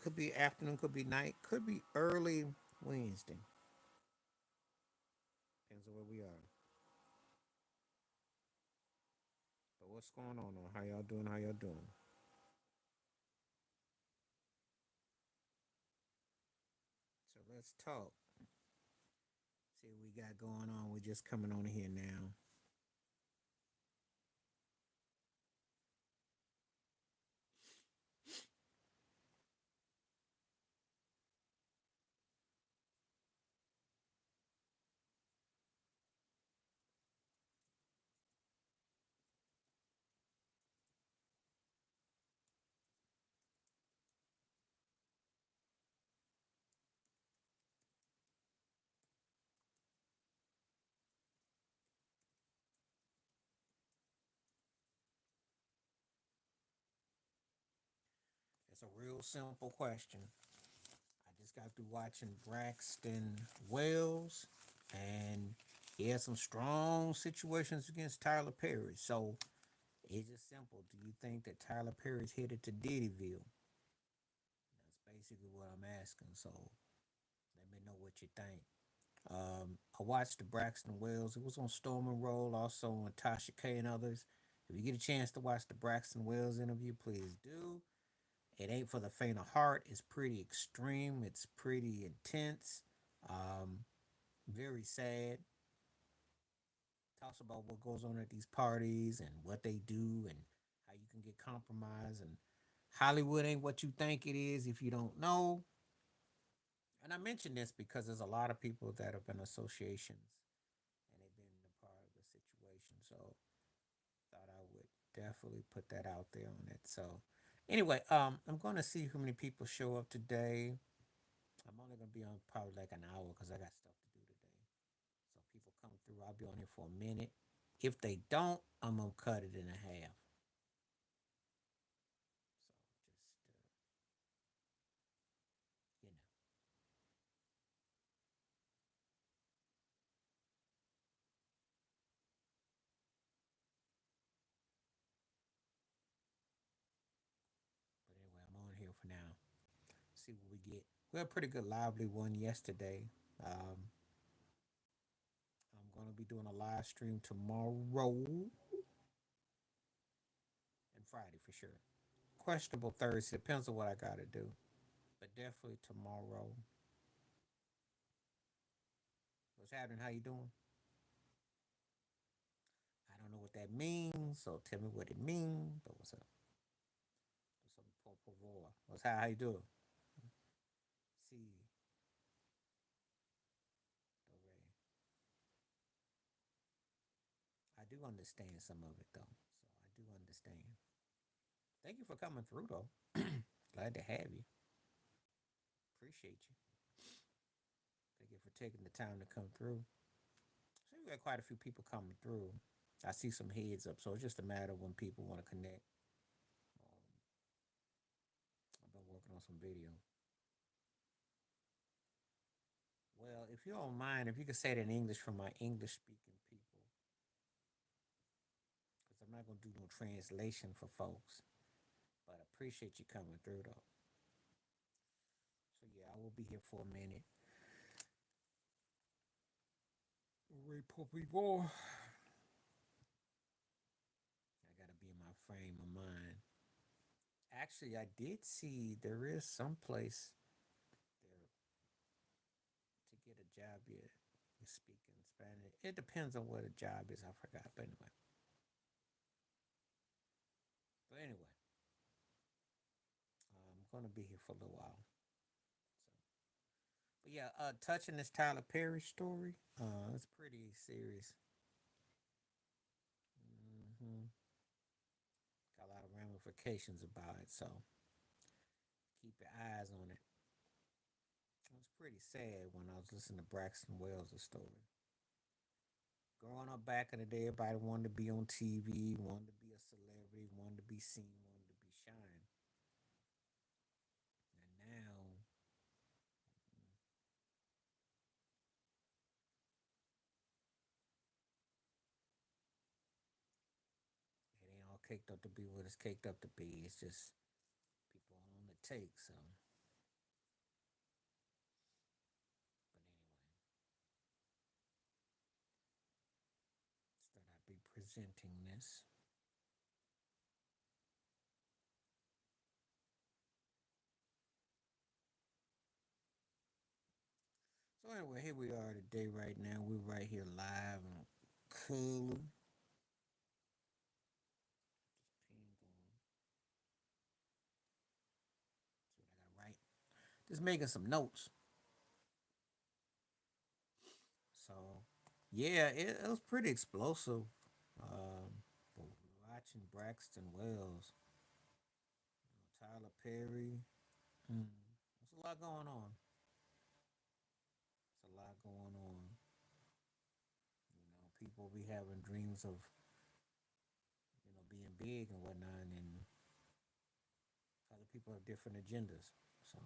could be afternoon, could be night, could be early Wednesday. Depends on where we are. But what's going on? How y'all doing? How y'all doing? So let's talk. See what we got going on. We're just coming on here now. It's a real simple question. I just got through watching Braxton Wells, and he had some strong situations against Tyler Perry. So it's just simple. Do you think that Tyler Perry's headed to Diddyville? That's basically what I'm asking. So let me know what you think. I watched the Braxton Wells. It was on Storm and Roll, also on Tasha K and others. If you get a chance to watch the Braxton Wells interview, please do. It ain't for the faint of heart. It's pretty extreme. It's pretty intense. Um, Very sad. Talks about what goes on at these parties and what they do and how you can get compromised. And Hollywood ain't what you think it is if you don't know. And I mention this because there's a lot of people that have been associations and they've been a part of the situation. So thought I would definitely put that out there on it. So anyway, I'm going to see how many people show up today. I'm only going to be on probably like an hour because I got stuff to do today. So people come through. I'll be on here for a minute. If they don't, I'm gonna cut it in half. So just you know. But anyway, I'm on here for now. See what we get. We had a pretty good lively one yesterday. Um, I'm gonna be doing a live stream tomorrow and Friday for sure. Questionable Thursday. Depends on what I gotta do. But definitely tomorrow. What's happening? How you doing? I don't know what that means, so tell me what it means. But what's up? What's up, por favor? How you doing? See, I do understand some of it though, so I do understand. Thank you for coming through though. Glad to have you. Appreciate you. Thank you for taking the time to come through. So we got quite a few people coming through. I see some heads up, so it's just a matter of when people want to connect. I've been working on some video. Well, if you don't mind, if you could say it in English for my English speaking people, because I'm not gonna do no translation for folks. But I appreciate you coming through though. So yeah, I will be here for a minute. Wait, puppy boy. I gotta be in my frame of mind. Actually, I did see there is some place there to get a job yet. Speaking Spanish. It depends on what a job is. I forgot, but anyway. But anyway, I'm gonna be here for a little while. So, but yeah, touching this Tyler Perry story, it's pretty serious. Hmm. Got a lot of ramifications about it, so keep your eyes on it. It was pretty sad when I was listening to Braxton Wells' story. Growing up back in the day, everybody wanted to be on TV, wanted to be a celebrity, wanted to be seen, wanted to be shine. And now it ain't all caked up to be what it's caked up to be. It's just people on the take. So presenting this. So anyway, here we are today. Right now, we're right here live and cool. See what I got right. Just making some notes. So yeah, it was pretty explosive. But watching Braxton Wells, Tyler Perry. There's a lot going on. There's a lot going on. People be having dreams of being big and whatnot, and other people have different agendas. So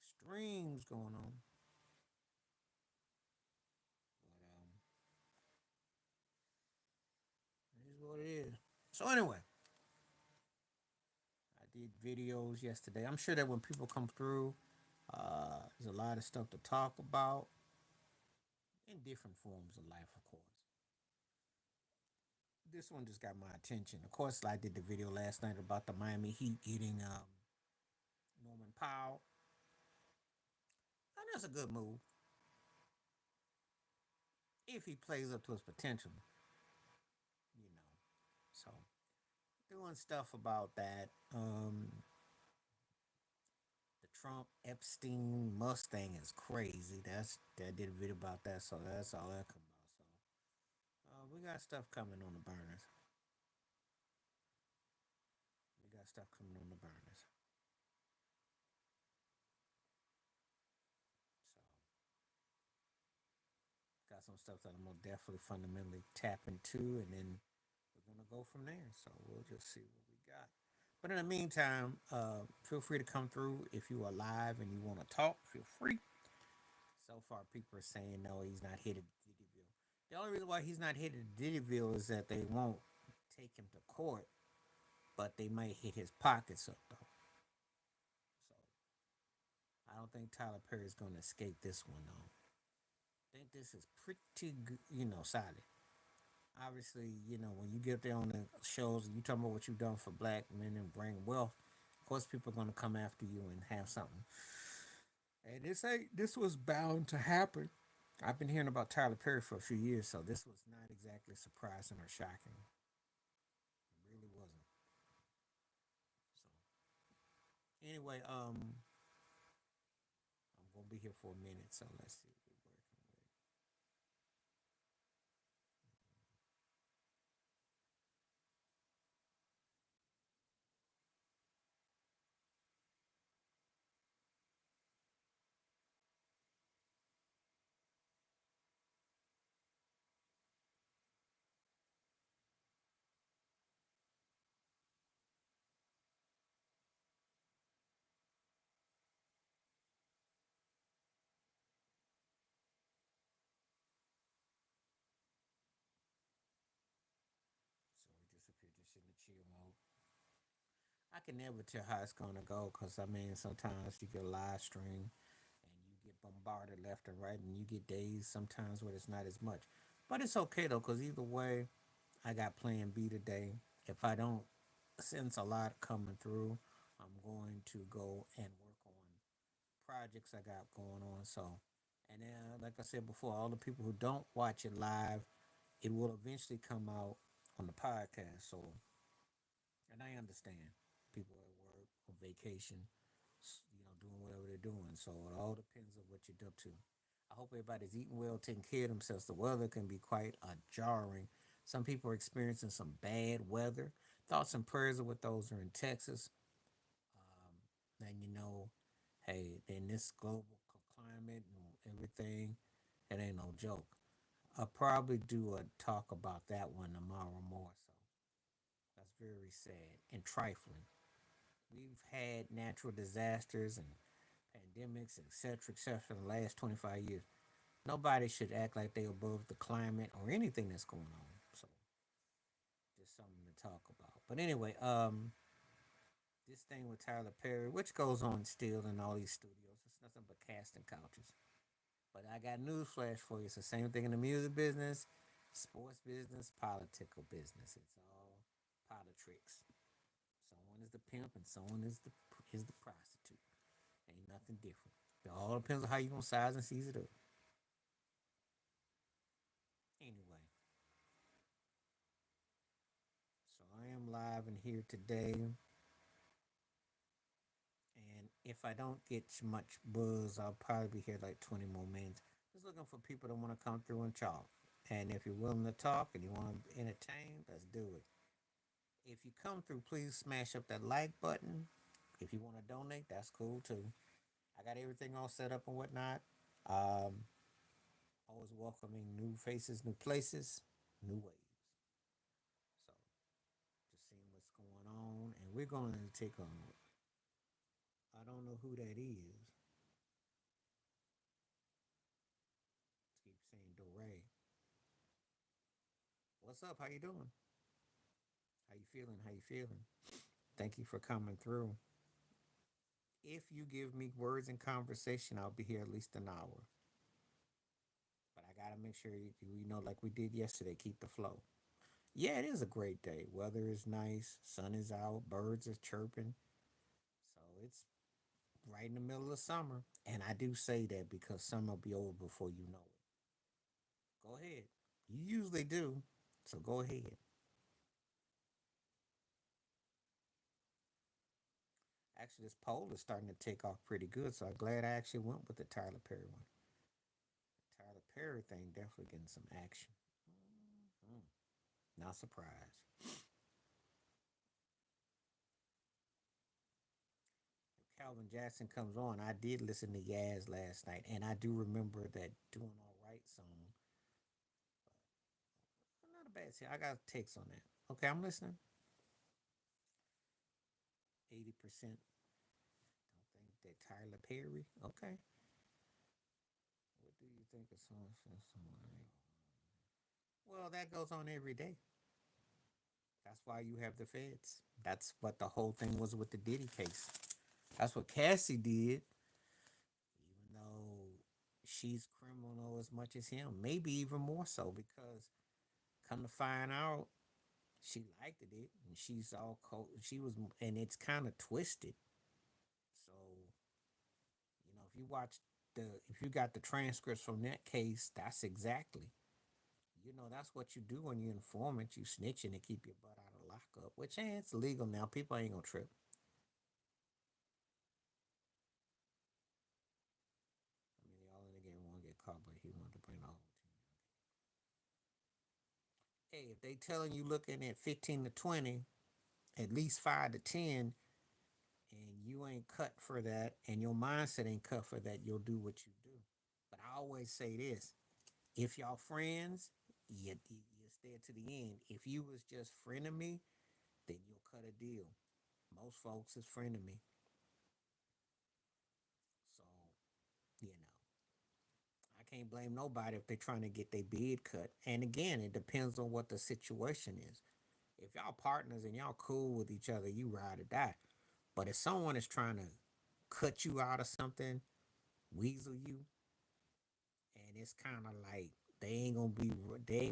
some extremes going on. But it is what it is. So anyway, I did videos yesterday. I'm sure that when people come through, there's a lot of stuff to talk about in different forms of life, of course. This one just got my attention. Of course, I did the video last night about the Miami Heat getting Norman Powell. And that's a good move if he plays up to his potential, you know. So doing stuff about that. The Trump Epstein Mustang is crazy. That did a video about that, so that's all that come about. So we got stuff coming on the burners. We got stuff coming on the burners. So got some stuff that I'm gonna definitely fundamentally tap into, and then we're gonna go from there. So we'll just see what we got. But in the meantime, feel free to come through if you are live and you want to talk. Feel free. So far, people are saying no, he's not headed to Diddyville. The only reason why he's not headed to Diddyville is that they won't take him to court, but they might hit his pockets up though. So I don't think Tyler Perry is going to escape this one though. I think this is pretty good, solid. Obviously, when you get there on the shows and you talk about what you've done for black men and bring wealth, of course people are going to come after you and have something. And this was bound to happen. I've been hearing about Tyler Perry for a few years, so this was not exactly surprising or shocking. It really wasn't. So anyway, I'm gonna be here for a minute, so let's see what we're working with. So we disappeared just in the chill mode. I can never tell how it's gonna go because I mean sometimes you get a live stream and you get bombarded left and right, and you get days sometimes where it's not as much. But it's okay though, because either way, I got Plan B today. If I don't sense a lot coming through, I'm going to go and work on projects I got going on. So, and then, like I said before, all the people who don't watch it live, it will eventually come out on the podcast. So, and I understand people at work on vacation, doing whatever they're doing. So it all depends on what you're up to. I hope everybody's eating well, taking care of themselves. The weather can be quite jarring. Some people are experiencing some bad weather. Thoughts and prayers are with those who are in Texas. And hey, in this global climate and everything, it ain't no joke. I'll probably do a talk about that one tomorrow more. So that's very sad and trifling. We've had natural disasters and pandemics, etc., in the last 25 years. Nobody should act like they're above the climate or anything that's going on. So just something to talk about. But anyway, this thing with Tyler Perry, which goes on still in all these studios, it's nothing but casting couches. But I got news flash for you. It's the same thing in the music business, sports business, political business. It's all politics. Someone is the pimp and someone is the prostitute. Ain't nothing different. It all depends on how you gonna size and seize it up. Anyway, so I am live in here today, and if I don't get much buzz, I'll probably be here like 20 more minutes. Just looking for people that want to come through and talk. And if you're willing to talk and you want to entertain, let's do it. If you come through, please smash up that like button. If you want to donate, that's cool too. I got everything all set up and whatnot. Um, Always welcoming new faces, new places, new ways. So just seeing what's going on, and we're going to take on. I don't know who that is. Keep saying Dore. What's up? How you doing? How you feeling? How you feeling? Thank you for coming through. If you give me words in conversation, I'll be here at least an hour. But I gotta make sure you know, like we did yesterday, keep the flow. Yeah, it is a great day. Weather is nice, sun is out, birds are chirping. So it's right in the middle of summer. And I do say that because summer will be over before you know it. Go ahead. You usually do. So go ahead. Actually, this poll is starting to take off pretty good. So I'm glad I actually went with the Tyler Perry one. The Tyler Perry thing definitely getting some action. Mm, not surprised. If Calvin Jackson comes on, I did listen to Yaz last night, and I do remember that Doing All Right song. Not a bad song. I got takes on that. Okay, I'm listening. 80% don't think that Tyler Perry. Okay. What do you think of someone? Well, that goes on every day. That's why you have the feds. That's what the whole thing was with the Diddy case. That's what Cassie did, even though she's criminal as much as him, maybe even more so because come to find out, she liked it and she's all cold. She was, and it's kind of twisted. So, if you watch if you got the transcripts from that case, that's exactly. That's what you do when you're informant. You snitching to keep your butt out of lockup, which it's legal now. People ain't gonna trip. I mean, they all in the game want to get caught, but he wanted to bring the whole team. Hey, if they telling you looking at 15 to 20, at least 5 to 10, and you ain't cut for that, and your mindset ain't cut for that, you'll do what you do. But I always say this: if y'all friends, you stay to the end. If you was just friend of me, then you'll cut a deal. Most folks is friend of me, so you know I can't blame nobody if they're trying to get their bid cut. And again, it depends on what the situation is. If y'all partners and y'all cool with each other, you ride or die. But if someone is trying to cut you out of something, weasel you, and it's kind of like they ain't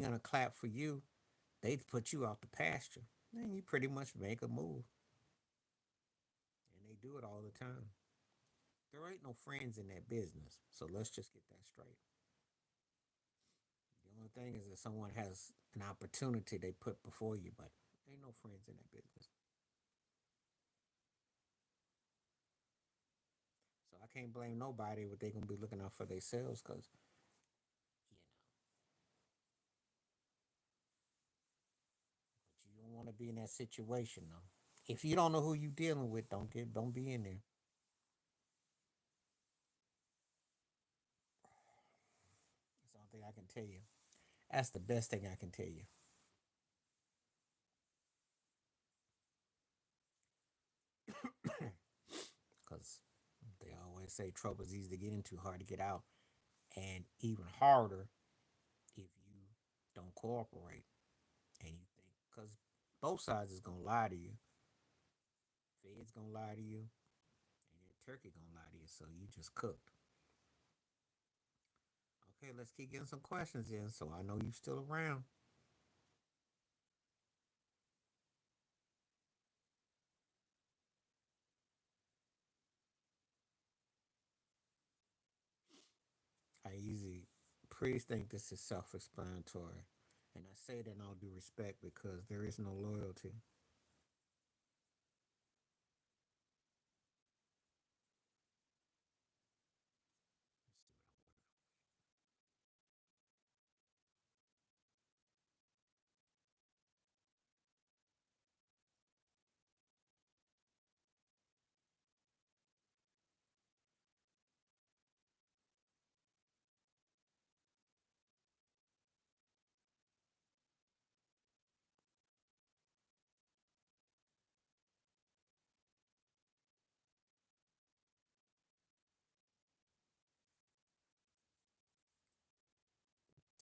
gonna clap for you. They put you out the pasture. Then you pretty much make a move, and they do it all the time. There ain't no friends in that business, so let's just get that straight. The only thing is that someone has an opportunity they put before you, but ain't no friends in that business. So I can't blame nobody what they gonna be looking out for themselves because you know. But you don't want to be in that situation though. If you don't know who you dealing with, don't be in there. That's the only thing I can tell you. That's the best thing I can tell you. Because they always say trouble is easy to get into, hard to get out, and even harder if you don't cooperate and you think because both sides is gonna lie to you. Feds gonna lie to you, and then Turkey gonna lie to you. So you just cooked. Okay, let's keep getting some questions in so I know you still around. I easy Please think this is self-explanatory. And I say that in all due respect because there is no loyalty.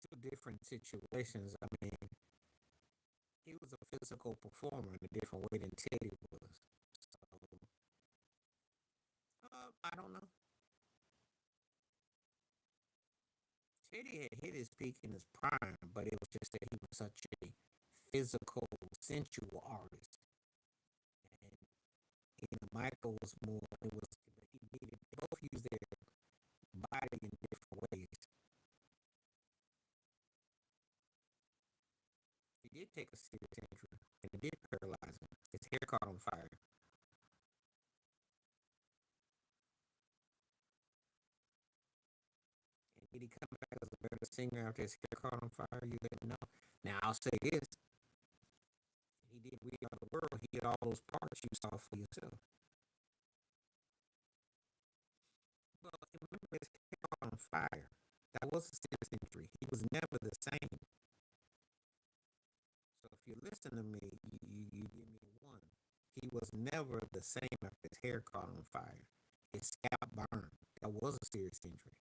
Two different situations. I mean, he was a physical performer in a different way than Teddy was. So, I don't know. Teddy had hit his peak in his prime, but it was just that he was such a physical, sensual artist. And Michael was more. It was he needed. They both used their body in different ways. He did take a serious injury, and it did paralyze him. His hair caught on fire. And did he come back as a better singer after his hair caught on fire? You didn't know. Now I'll say this: he did We Are the World. He did all those parts you saw for yourself. Well, remember his hair caught on fire. That was a serious injury. He was never the same. So if you listen to me, you give me a one. He was never the same after his hair caught on fire. His scalp burned. That was a serious injury.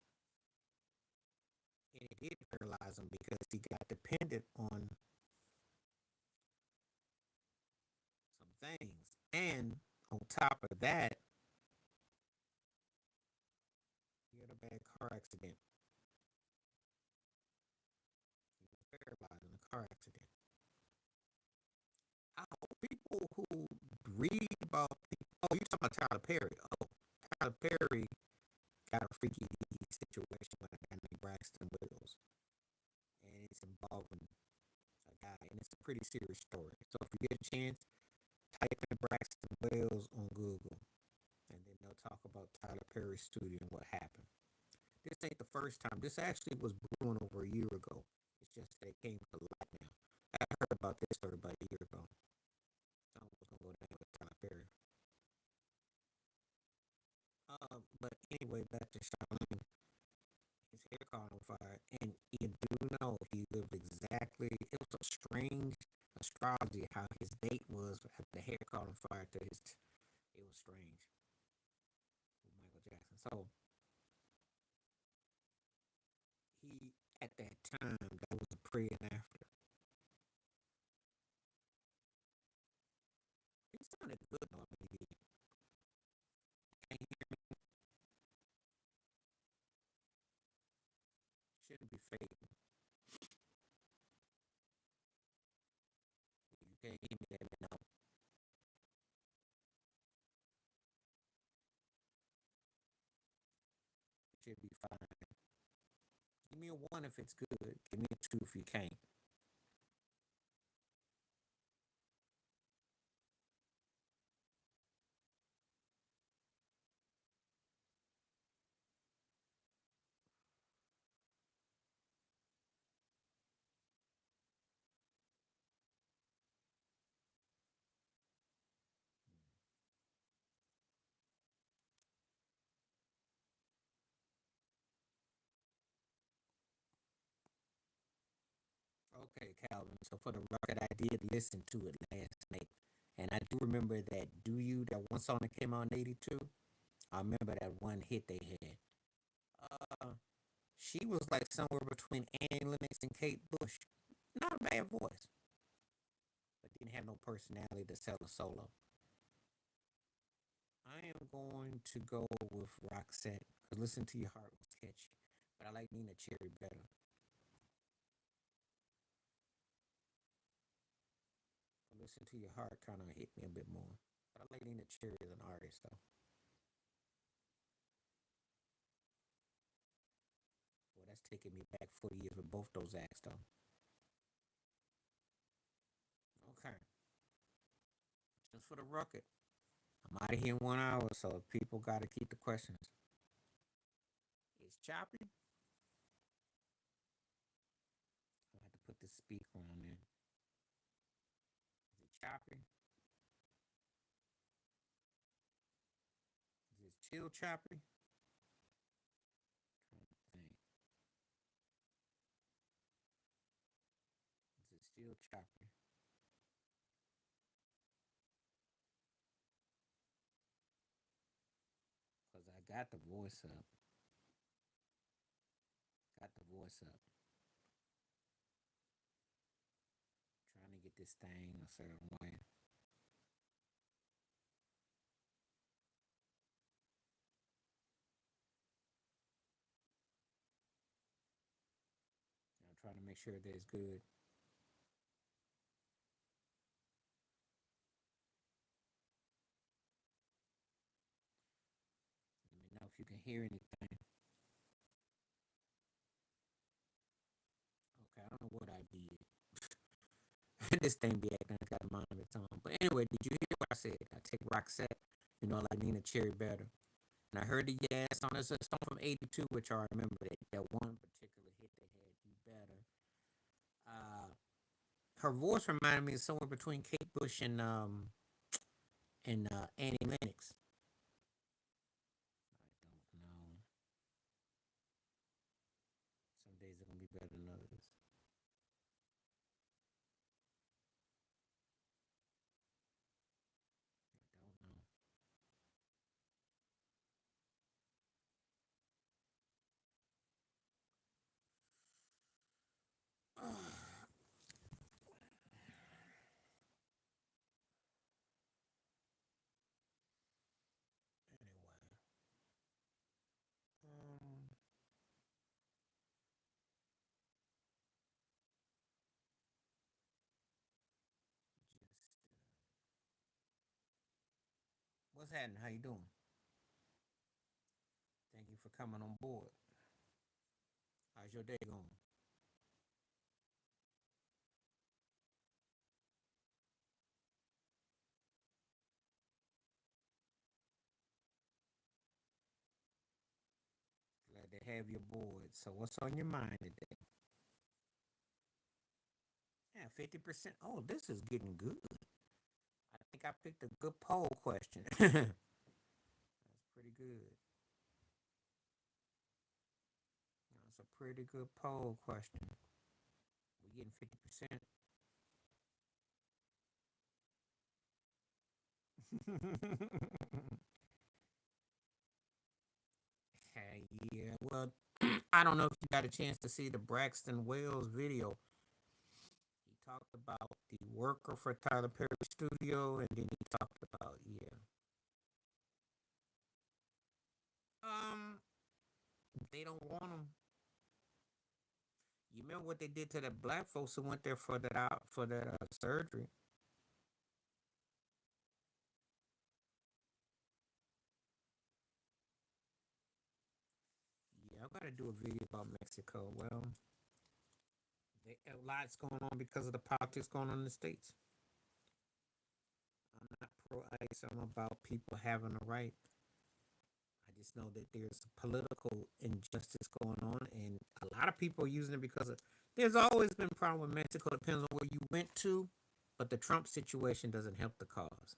And it did paralyze him because he got dependent on some things. And on top of that, he had a bad car accident. He was paralyzed in a car accident. I hope people who read about people, oh, you're talking about Tyler Perry. Oh, Tyler Perry got a freaky situation with a guy named Braxton Wills. And it's involving a guy, and it's a pretty serious story. So if you get a chance, type in Braxton Wills on Google, and then they'll talk about Tyler Perry's studio and what happened. This ain't the first time. This actually was brewing over a year ago. It's just that it came to light now. I heard about this story about a year ago. So I was gonna go down with Tyler Perry. But anyway, back to Charlene. His hair caught on fire, and you do know he lived exactly. It was a strange astrology how his date was after the hair caught on fire to his. It was strange with Michael Jackson. So he at that time that was a pre and after. He sounded good though. I mean, he shouldn't be fading. You can't hear me. Let me know. It should be fine. Give me a one if it's good. Give me a two if you can't. Okay, Calvin. So for the record, I did listen to it last night, and I do remember that "Do You," that one song that came out in '82. I remember that one hit they had. Uh, she was like somewhere between Annie Lennox and Kate Bush. Not a bad voice, but didn't have no personality to sell a solo. I am going to go with Roxette because "Listen to Your Heart" was catchy. but I like Nina Cherry better. Listen to Your Heart kind of hit me a bit more. But I like Nina Cherry as an artist, though. Well, that's taking me back 40 years with both those acts, though. Okay. Just for the record, I'm out of here in 1 hour, so people got to keep the questions. It's choppy. I have to put the speaker on there. Is it choppy? Is it still choppy? Trying to think. Is it still choppy? Because I got the voice up. Got the voice up. Trying to get this thing a certain way. I'm trying to make sure that it's good. Let me know if you can hear anything. Okay, I don't know what I did. This thing be acting like got a mind of its own. But anyway, did you hear what I said? I take Roxette, I like Nina Cherry better. And I heard the Yes on this song from '82, which I remember that one particular hit they had, You Better. Uh, Her voice reminded me of somewhere between Kate Bush and Annie Lennox. I don't know. Some days are gonna be better than others. I don't know. Anyway, um, just what's happening? How you doing? Thank you for coming on board. How's your day going? Glad to have you aboard. So, what's on your mind today? Yeah, 50%. Oh, this is getting good. I think I picked a good poll question. That's pretty good. That's a pretty good poll question. We're getting 50%. Hey, yeah. Well, I don't know if you got a chance to see the Braxton Wells video. He talked about the worker for Tyler Perry studio, and then he talked about, yeah. Um, they don't want him. You remember what they did to the black folks who went there for that surgery? Yeah, I gotta do a video about Mexico. Well, a lot's going on because of the politics going on in the states. I'm not pro ICE. I'm about people having a right. I just know that there's political injustice going on, and a lot of people are using it because of. There's always been a problem with Mexico. Depends on where you went to, but the Trump situation doesn't help the cause.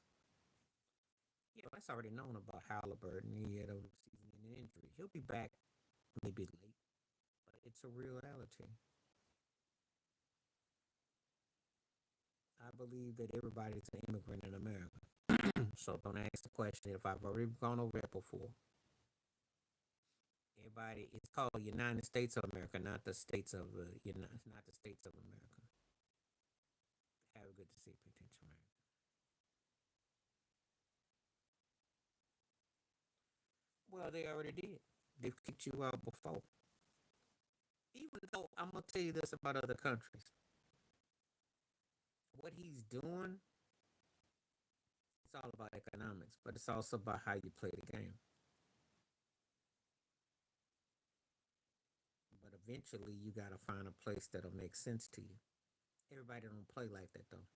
Yeah, that's already known about Halliburton. He had a season-ending injury. He'll be back, maybe late, but it's a reality. I believe that everybody's an immigrant in America. So don't ask the question if I've already gone over that before. Everybody, it's called United States of America, not the states of not the states of America. Have a good to see potential America. Well, they already did. They've kicked you out before. Even though I'm gonna tell you this about other countries, what he's doing, it's all about economics, but it's also about how you play the game. But eventually, you gotta find a place that'll make sense to you. Everybody don't play like that though.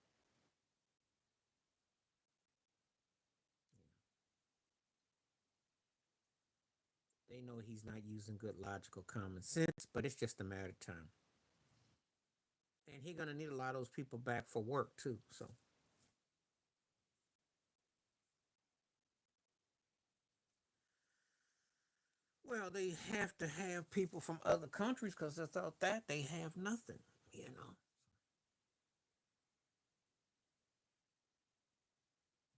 They know he's not using good logical common sense, but it's just a matter of time. And he's gonna need a lot of those people back for work too. So, well, they have to have people from other countries because without that, they have nothing. You know.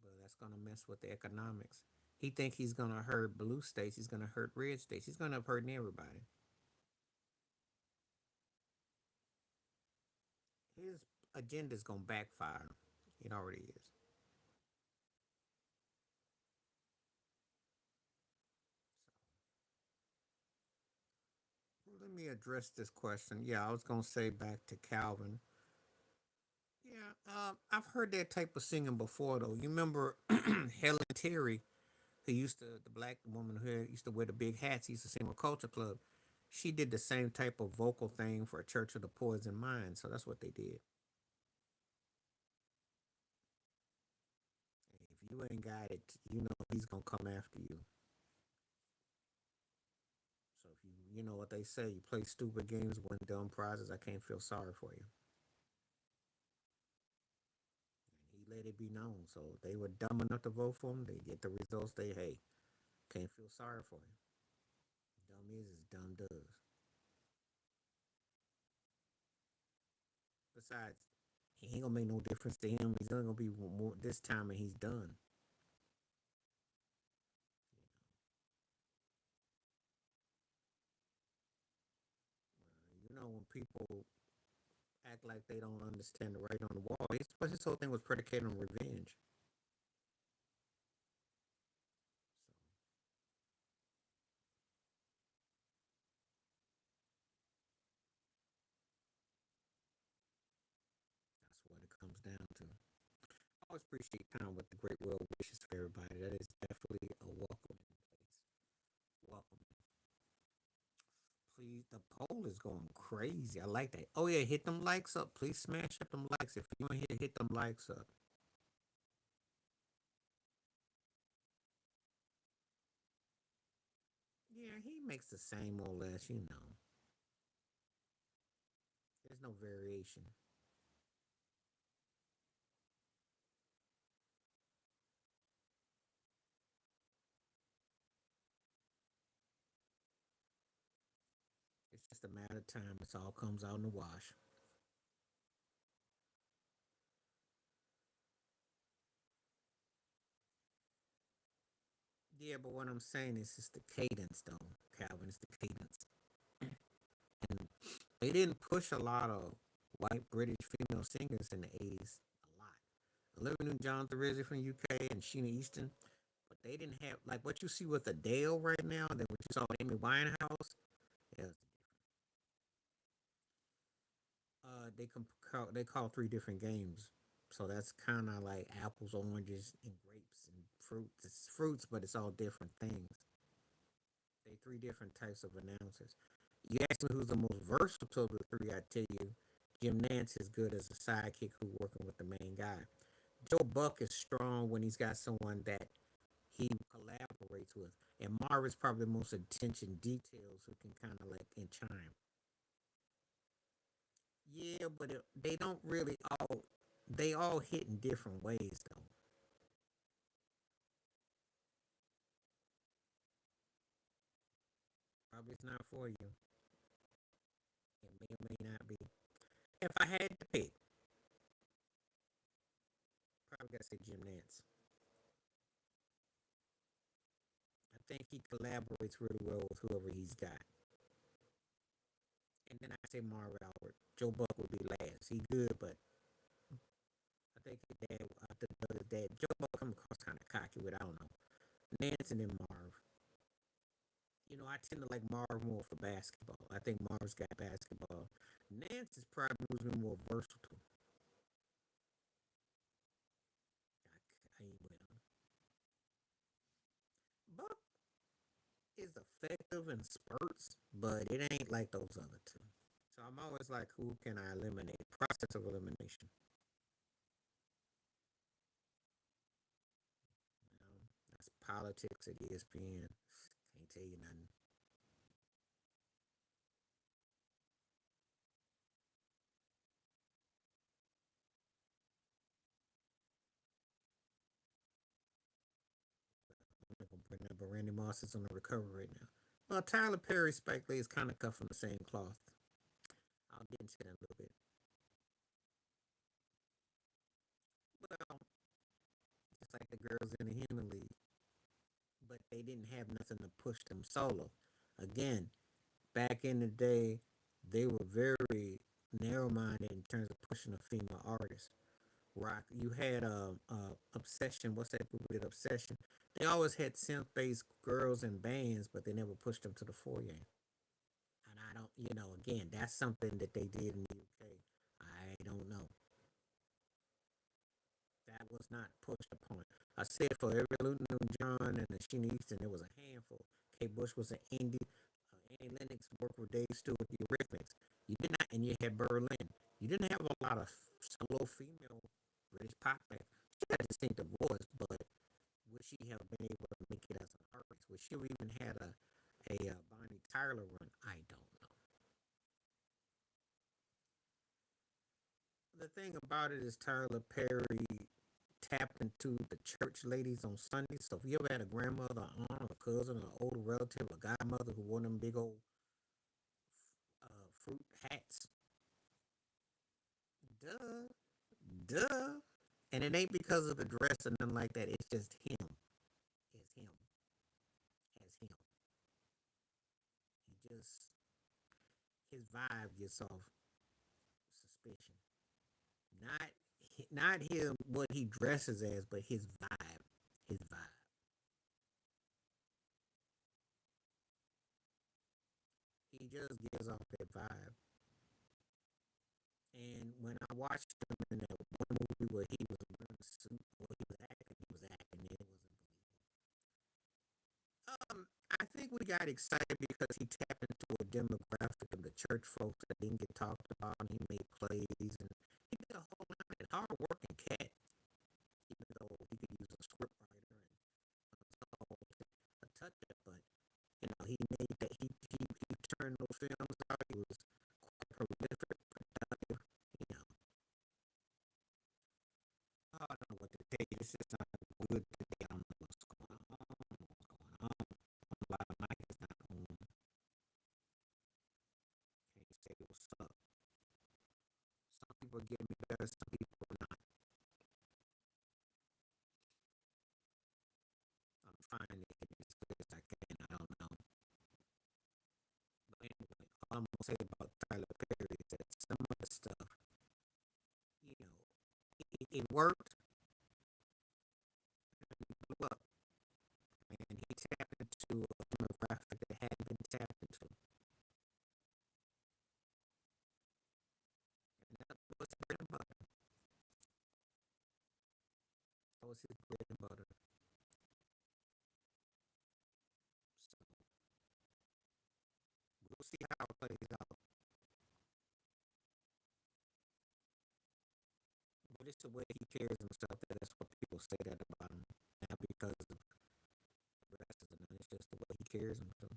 But that's gonna mess with the economics. He think he's gonna hurt blue states. He's gonna hurt red states. He's gonna hurt everybody. His agenda is gonna backfire. It already is. So, let me address this question. Yeah, I was gonna say back to Calvin. Yeah, I've heard that type of singing before though. You remember Helen Terry, who used to the black woman who used to wear the big hats, used to sing with Culture Club. She did the same type of vocal thing for Church of the Poison Mind. So that's what they did. If you ain't got it, you know he's gonna come after you. So if you know what they say, you play stupid games, win dumb prizes. I can't feel sorry for you. And he let it be known. So they were dumb enough to vote for him. They get the results. They can't feel sorry for you. Dumb is as dumb does. Besides, he ain't gonna make no difference to him. He's only gonna be more this time, and he's done. You know when people act like they don't understand the writing on the wall. His whole thing was predicated on revenge. So that's what it comes down to. I always appreciate time with the great well wishes for everybody. That is definitely a welcoming place. Welcome. Please, the poll is going crazy. I like that. Oh yeah, hit them likes up. Please smash up them likes. If you ain't here, hit them likes up. Yeah, he makes the same old less, you know. There's no variation. It's just a matter of time. It all comes out in the wash. Yeah, but what I'm saying is it's the cadence though, Calvin. It's the cadence. And they didn't push a lot of white British female singers in the 80s a lot. Olivia Newton-John's originally from the UK and Sheena Easton, but they didn't have like what you see with Adele right now, than what you saw with Amy Winehouse. Yeah, they call three different games, so that's kind of like apples, oranges, and grapes and fruits. It's fruits, but it's all different things. They three different types of announcers. You ask me who's the most versatile of the three, I tell you, Jim Nance is good as a sidekick who working with the main guy. Joe Buck is strong when he's got someone that he collaborates with, and Marv is probably the most attention details who can kind of like in chime. Yeah, but they don't really all. They all hit in different ways though. Probably it's not for you. It may or may not be. If I had to pick, probably gotta say Jim Nance. I think he collaborates really well with whoever he's got. And then I say Marv Albert. Joe Buck would be last. He good, but I think his dad. I think his dad. Joe Buck come across kind of cocky with I don't know. Nance and then Marv. I tend to like Marv more for basketball. I think Marv's got basketball. Nance is probably who's been more versatile. I ain't with him. Buck is effective in spurts, but it ain't like those other two. So I'm always like, who can I eliminate? Process of elimination. That's politics at ESPN. Can't tell you nothing. I'm not gonna bring up, but Randy Moss is on the recovery right now. Well, Tyler Perry, Spike Lee is kind of cut from the same cloth. I'll get into that in a little bit. Well, just like the girls in the human league, but they didn't have nothing to push them solo. Again, back in the day, they were very narrow-minded in terms of pushing a female artist. Rock, you had Obsession. What's that group with Obsession? They always had synth-based girls and bands, but they never pushed them to the foreground. And I don't, again, that's something that they did in the UK. I don't know. That was not pushed upon. I said for every Luton John and a Sheena Easton, there was a handful. Kate Bush was an indie. Annie Lennox worked with Dave Stewart, the Eurythmics. You did not, and you had Berlin. You didn't have a lot of solo female British pop acts. She had a distinctive voice, but would she have been able to make it as an artist? Would she have even had a Bonnie Tyler run? I don't know. The thing about it is Tyler Perry tapped into the church ladies on Sundays. So if you ever had a grandmother, aunt, a cousin, an older relative, a godmother who wore them big old fruit hats, duh, duh. And it ain't because of the dress or nothing like that. It's just him. It's him. As him. He just his vibe gets off suspicion. Not not him what he dresses as, but his vibe. His vibe. He just gives off that vibe. And when I watched him in that one movie where he was wearing a suit, or he was acting, it wasn't believable. I think we got excited because he tapped into a demographic of the church folks that didn't get talked about, and he made plays, and he did a whole lot of hard working cat, even though he could use a script writer and a touch up, but he made that he turned those films out. He was quite prolific, productive. You know, I don't know what to tell you. This is not good today. I don't know what's going on. I don't know what's going on. Why the mic is not on. Can't say what's up. Some people get me better. Some people not. I'm trying to get as good as I can. I don't know. But anyway, all I'm gonna say about Tyler Perry is that some of the stuff, you know, it worked and it blew up, and he tapped into a demographic that hadn't been tapped into. And that was bread and butter. That was his bread and butter. So we'll see how it plays out. But it's the way he carries himself. That's what people say that about him. Not because of the rest of it. It's just the way he carries himself.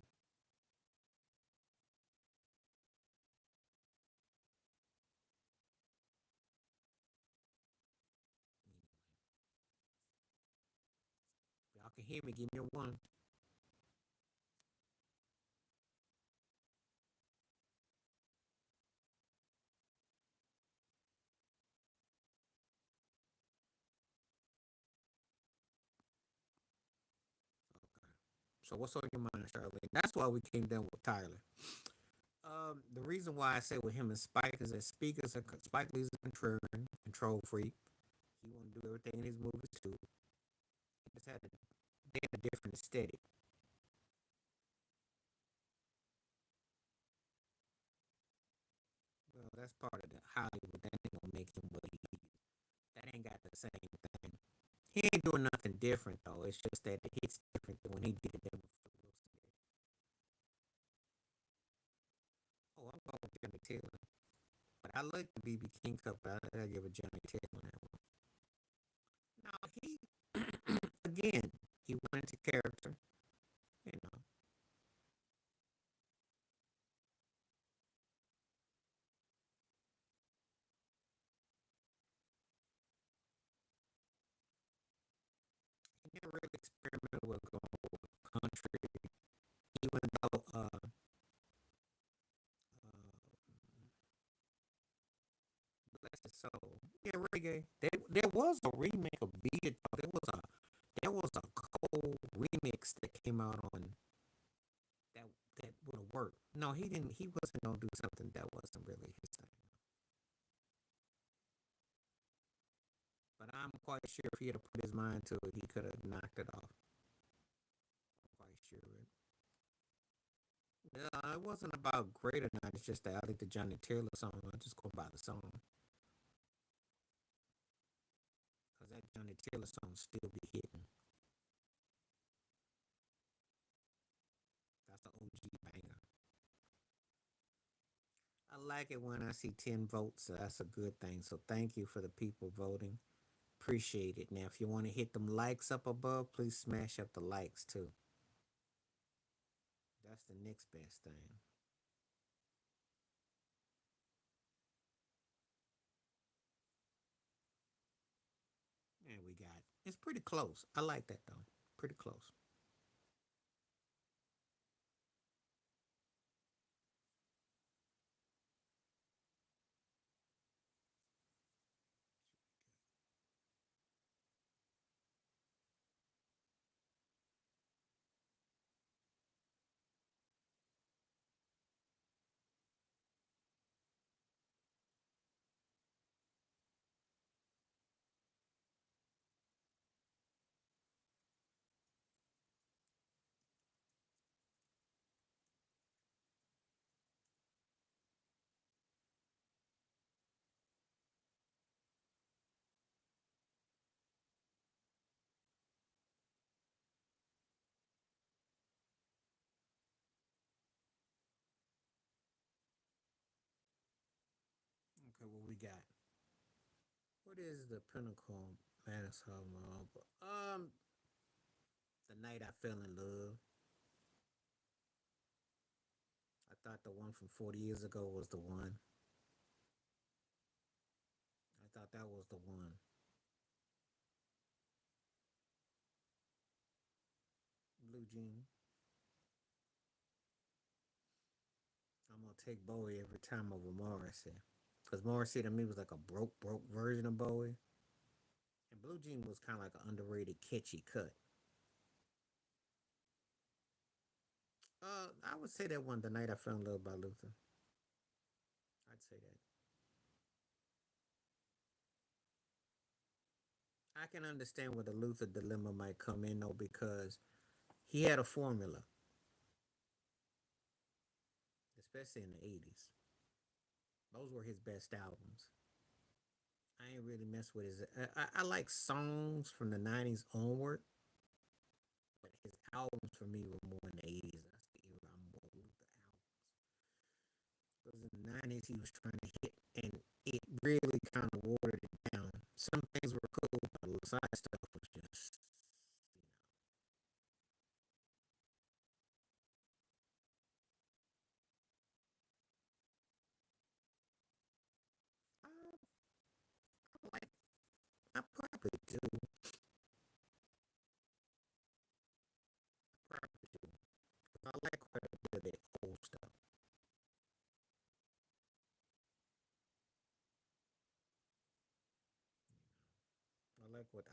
Anyway, y'all can hear me. Give me a one. Okay. So what's on your mind, Charlotte? That's why we came down with Tyler. The reason why I say with him and Spike is that Spike Lee's a control freak. He want to do everything in his movies too. He just had a, they had a different aesthetic. that's part of the Hollywood. That ain't gonna make him what he is. That ain't got the same thing. He ain't doing nothing different though. It's just that it hits different than when he did it. Oh, I'm going with Johnny Taylor. But I like the BB King cup. I gotta give a Johnny Taylor on that one. No, he again he went into character. You know, he never really experimented with going country, even though bless his soul. Yeah, reggae. There was a remake of Beat It. There was a cold remix that came out on that that would have worked. No, he didn't. He wasn't gonna do something that wasn't really his thing. But I'm quite sure if he had put his mind to it, he could have knocked it off. I'm quite sure. It wasn't about great or not. It's just that I like the Johnny Taylor song. I just go by the song because that Johnny Taylor song still be hitting. That's an OG banger. I like it when I see 10 votes. So that's a good thing. So thank you for the people voting. Appreciate it. Now, if you want to hit them likes up above, please smash up the likes too. That's the next best thing. And we got it's pretty close. I like that though. Pretty close. Okay, what we got? What is the pinnacle Madison Hall? The night I fell in love. I thought the one from 40 years ago was the one. I thought that was the one. Blue Jean. I'm gonna take Bowie every time over Morrissey. Because Morrissey to me was like a broke version of Bowie. And Blue Jean was kind of like an underrated, catchy cut. I would say that one, The Night I Fell in Love by Luther. I'd say that. I can understand where the Luther dilemma might come in though, because he had a formula, especially in the 80s. Those were his best albums. I ain't really mess with his. I like songs from the 90s onward, but his albums for me were more in the 80s. That's the era I'm more Luther albums. Because in the 90s he was trying to hit, and it really kind of watered it down. Some things were cool, but the side stuff was just, I like. I probably do. Probably do. I like quite a bit of that old stuff.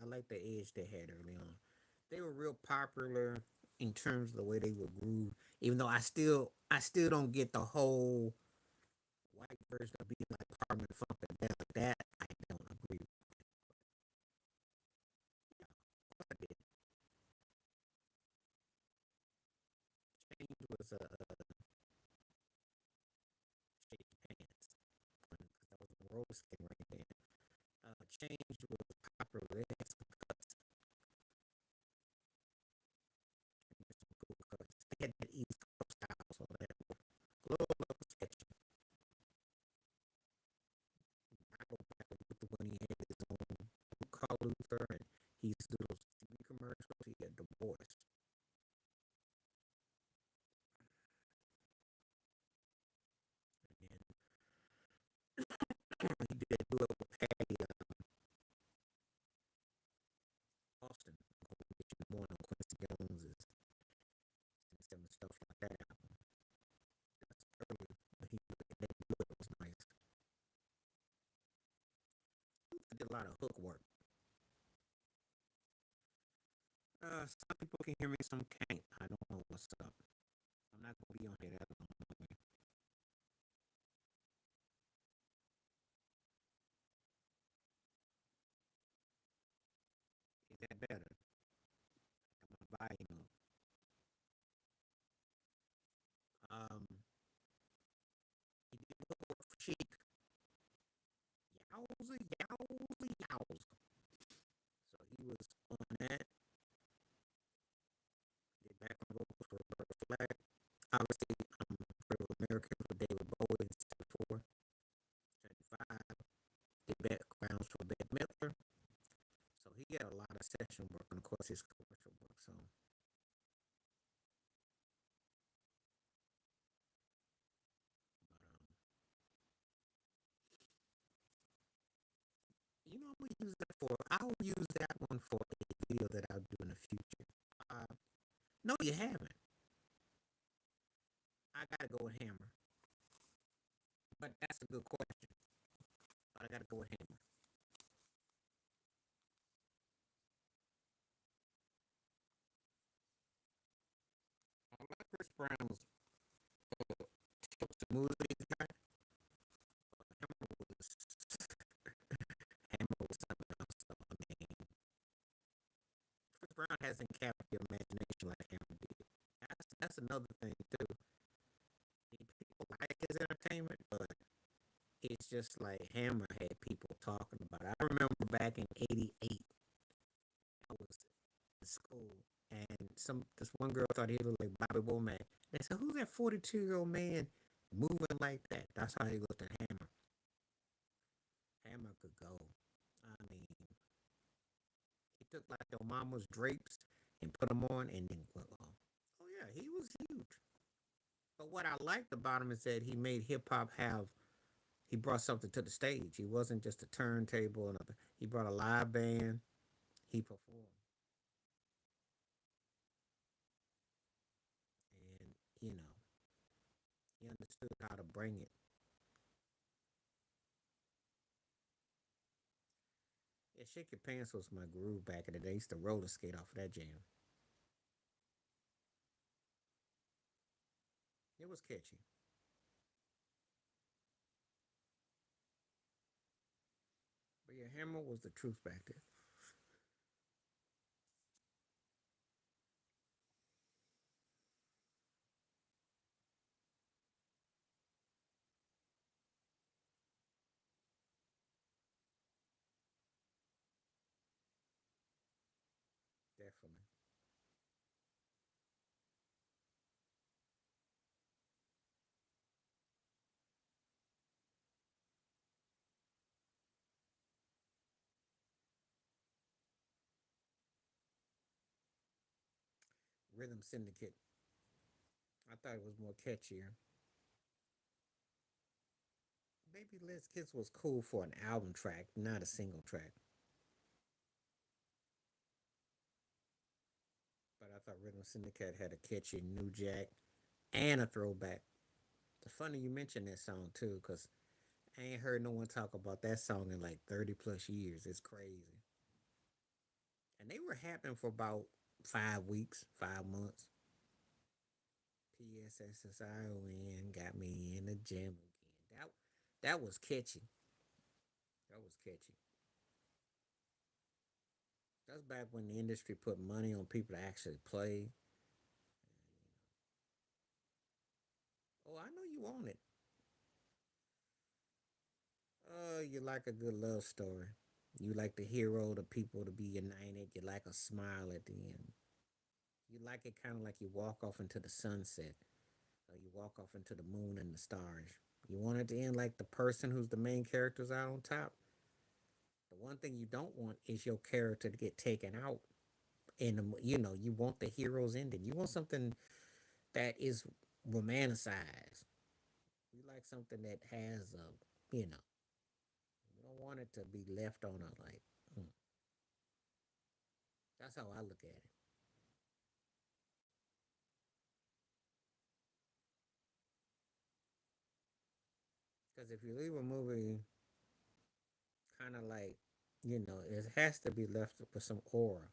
I like the edge they had early on. They were real popular in terms of the way they would groove. Even though I still don't get the whole white version of being like Parliament Funk and like that. I don't agree with. I did. Change was a shake pants. change was popular. They had some cuts. Some cool cuts. They had that East Coast style, so that was a little sketchy. I go back and look at when he had his own car Luther, and he used to do those TV commercials. He had the voice. And he did that duet with Patty Austin. More on Quincy Jones's and some stuff like that album. That's early, but that duet was nice. I did a lot of hook work. Some people can hear me, some can't. I don't know what's up. I'm not gonna be on here that long. Is that better? My volume up. He did hook work for Chic. Yowza, yowza, yowza. So he was on that. Did background vocals for Roberta Flack. Obviously, Brave American for David Bowie in 74, 75. Did backgrounds for Bette Midler. So he got a lot of session work and of course his commercial work. So I'm gonna use that for. I'll use that one for a video that I'll do in the future. No, you haven't. I gotta go with Hammer, but that's a good question. But I gotta go with Hammer. I like Chris Brown's tilt the music guy. Hammer was Hammer was something else. So, I mean, Chris Brown hasn't captured your imagination like Hammer did. That's another thing too. People like his entertainment, but it's just like Hammer had people talking about it. I remember back in '88, I was in school, and this one girl thought he looked like Bobby Womack. They said, "Who's that 42-year-old man moving like that?" That's how he looked at Hammer. Hammer could go. I mean, he took like your mama's drapes and put them on, and then went on. Oh yeah, he was huge. But what I liked about him is that he made hip hop have. He brought something to the stage. He wasn't just a turntable and he brought a live band. He performed, and he understood how to bring it. Yeah, Shake Your Pants was my groove back in the day. I used to roller skate off of that jam. It was catchy. But yeah, Hammer was the truth back then. Definitely. Rhythm Syndicate. I thought it was more catchier. Baby Let's Kiss was cool for an album track, not a single track. But I thought Rhythm Syndicate had a catchy New Jack and a throwback. It's funny you mentioned that song too, because I ain't heard no one talk about that song in like 30 plus years. It's crazy. And they were happening for about 5 weeks, 5 months. PSSSION got me in the gym again. That was catchy. That was catchy. That's back when the industry put money on people to actually play. Oh, I know you want it. Oh, you like a good love story. You like the hero, the people to be united. You like a smile at the end. You like it kind of like you walk off into the sunset, or you walk off into the moon and the stars. You want it to end like the person who's the main character's out on top. The one thing you don't want is your character to get taken out. And you want the hero's ending. You want something that is romanticized. You like something that has a, you don't want it to be left on a like. Hmm. That's how I look at it. Because if you leave a movie kind of like, it has to be left with some aura.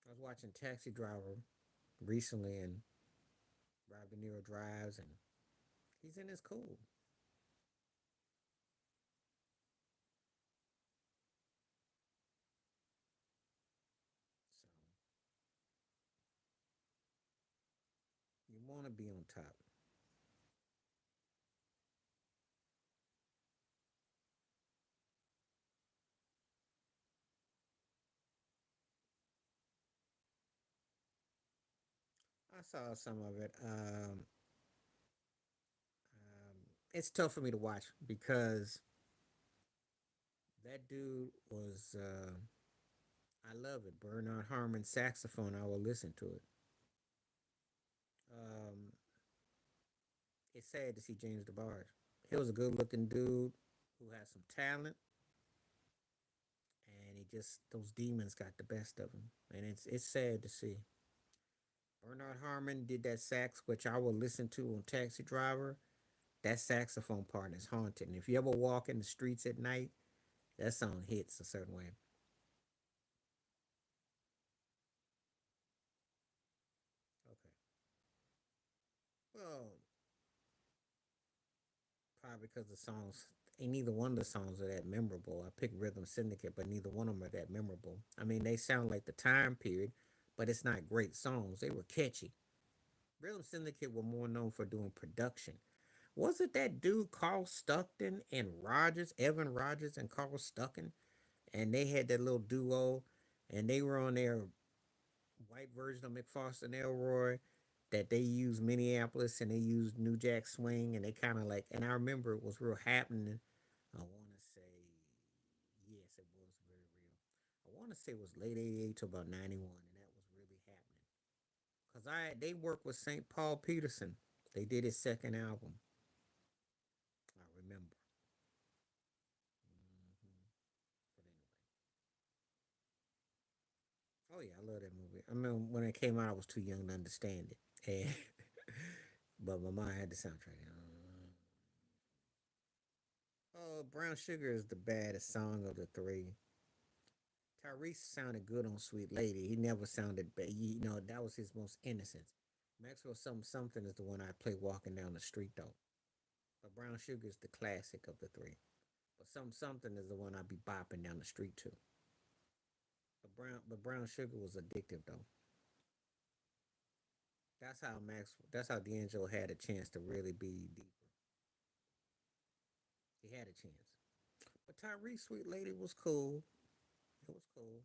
I was watching Taxi Driver recently, and Robert De Niro drives, and he's in his cool. So you want to be on top. I saw some of it. It's tough for me to watch because that dude was. I love it. Bernard Harmon saxophone. I will listen to it. Um, it's sad to see James DeBarge. He was a good looking dude who had some talent, and he just those demons got the best of him, and it's sad to see. Bernard Harmon did that sax, which I will listen to on Taxi Driver. That saxophone part is haunting. If you ever walk in the streets at night, that song hits a certain way. Okay. Well, probably because the songs ain't neither one of the songs are that memorable. I picked Rhythm Syndicate, but neither one of them are that memorable. I mean, they sound like the time period, but it's not great songs. They were catchy. Rhythm Syndicate were more known for doing production. Was it that dude Carl Stuckton and Rogers, Evan Rogers and Carl Stuckton? And they had that little duo, and they were on their white version of McFoster and Elroy that they used Minneapolis and they used New Jack Swing, and they kind of like, and I remember it was real happening. I want to say, yes, it was very real. I want to say it was late 88 to about 91, and that was really happening. Because they worked with St. Paul Peterson. They did his second album. I remember. But anyway. Oh, yeah, I love that movie. I mean, when it came out, I was too young to understand it. And but my mom had the soundtrack. Oh, Brown Sugar is the baddest song of the three. Tyrese sounded good on Sweet Lady. He never sounded bad. That was his most innocence. Maxwell Something is the one I play walking down the street though. But Brown Sugar is the classic of the three. But Something is the one I'd be bopping down the street to. But Brown Sugar was addictive though. That's how D'Angelo had a chance to really be deeper. He had a chance. But Tyrese Sweet Lady was cool. It was cool.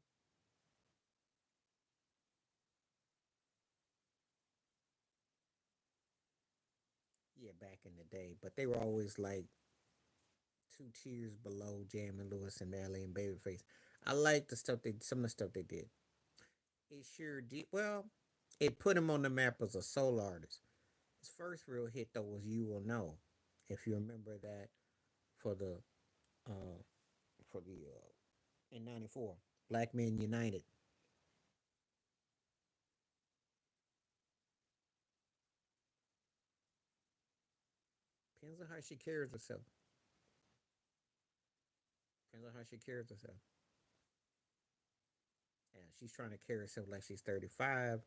Yeah, back in the day. But they were always like two tiers below Jam and Lewis and Nelly and Babyface. I like some of the stuff they did. It sure did. Well, it put him on the map as a solo artist. His first real hit though was "You Will Know," if you remember that for the uh in '94, Black Men United. Depends on how she carries herself. Depends on how she carries herself. Yeah, she's trying to carry herself like she's 35.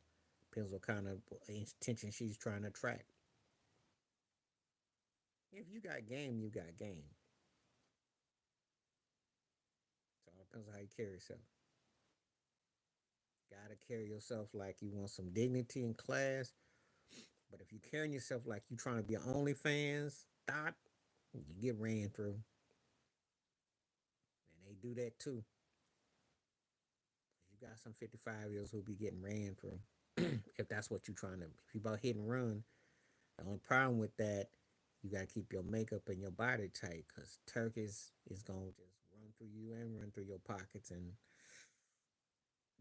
Depends what kind of attention she's trying to attract. If you got game, you got game. So it depends on how you carry yourself. Gotta carry yourself like you want some dignity and class. But if you carrying yourself like you trying to be an OnlyFans thought, you get ran through. do that too. You got some 55-year-olds who'll be getting ran through. If that's what you're trying to, if you about hit and run, the only problem with that, you gotta keep your makeup and your body tight, cause turkeys is gonna just run through you and run through your pockets, and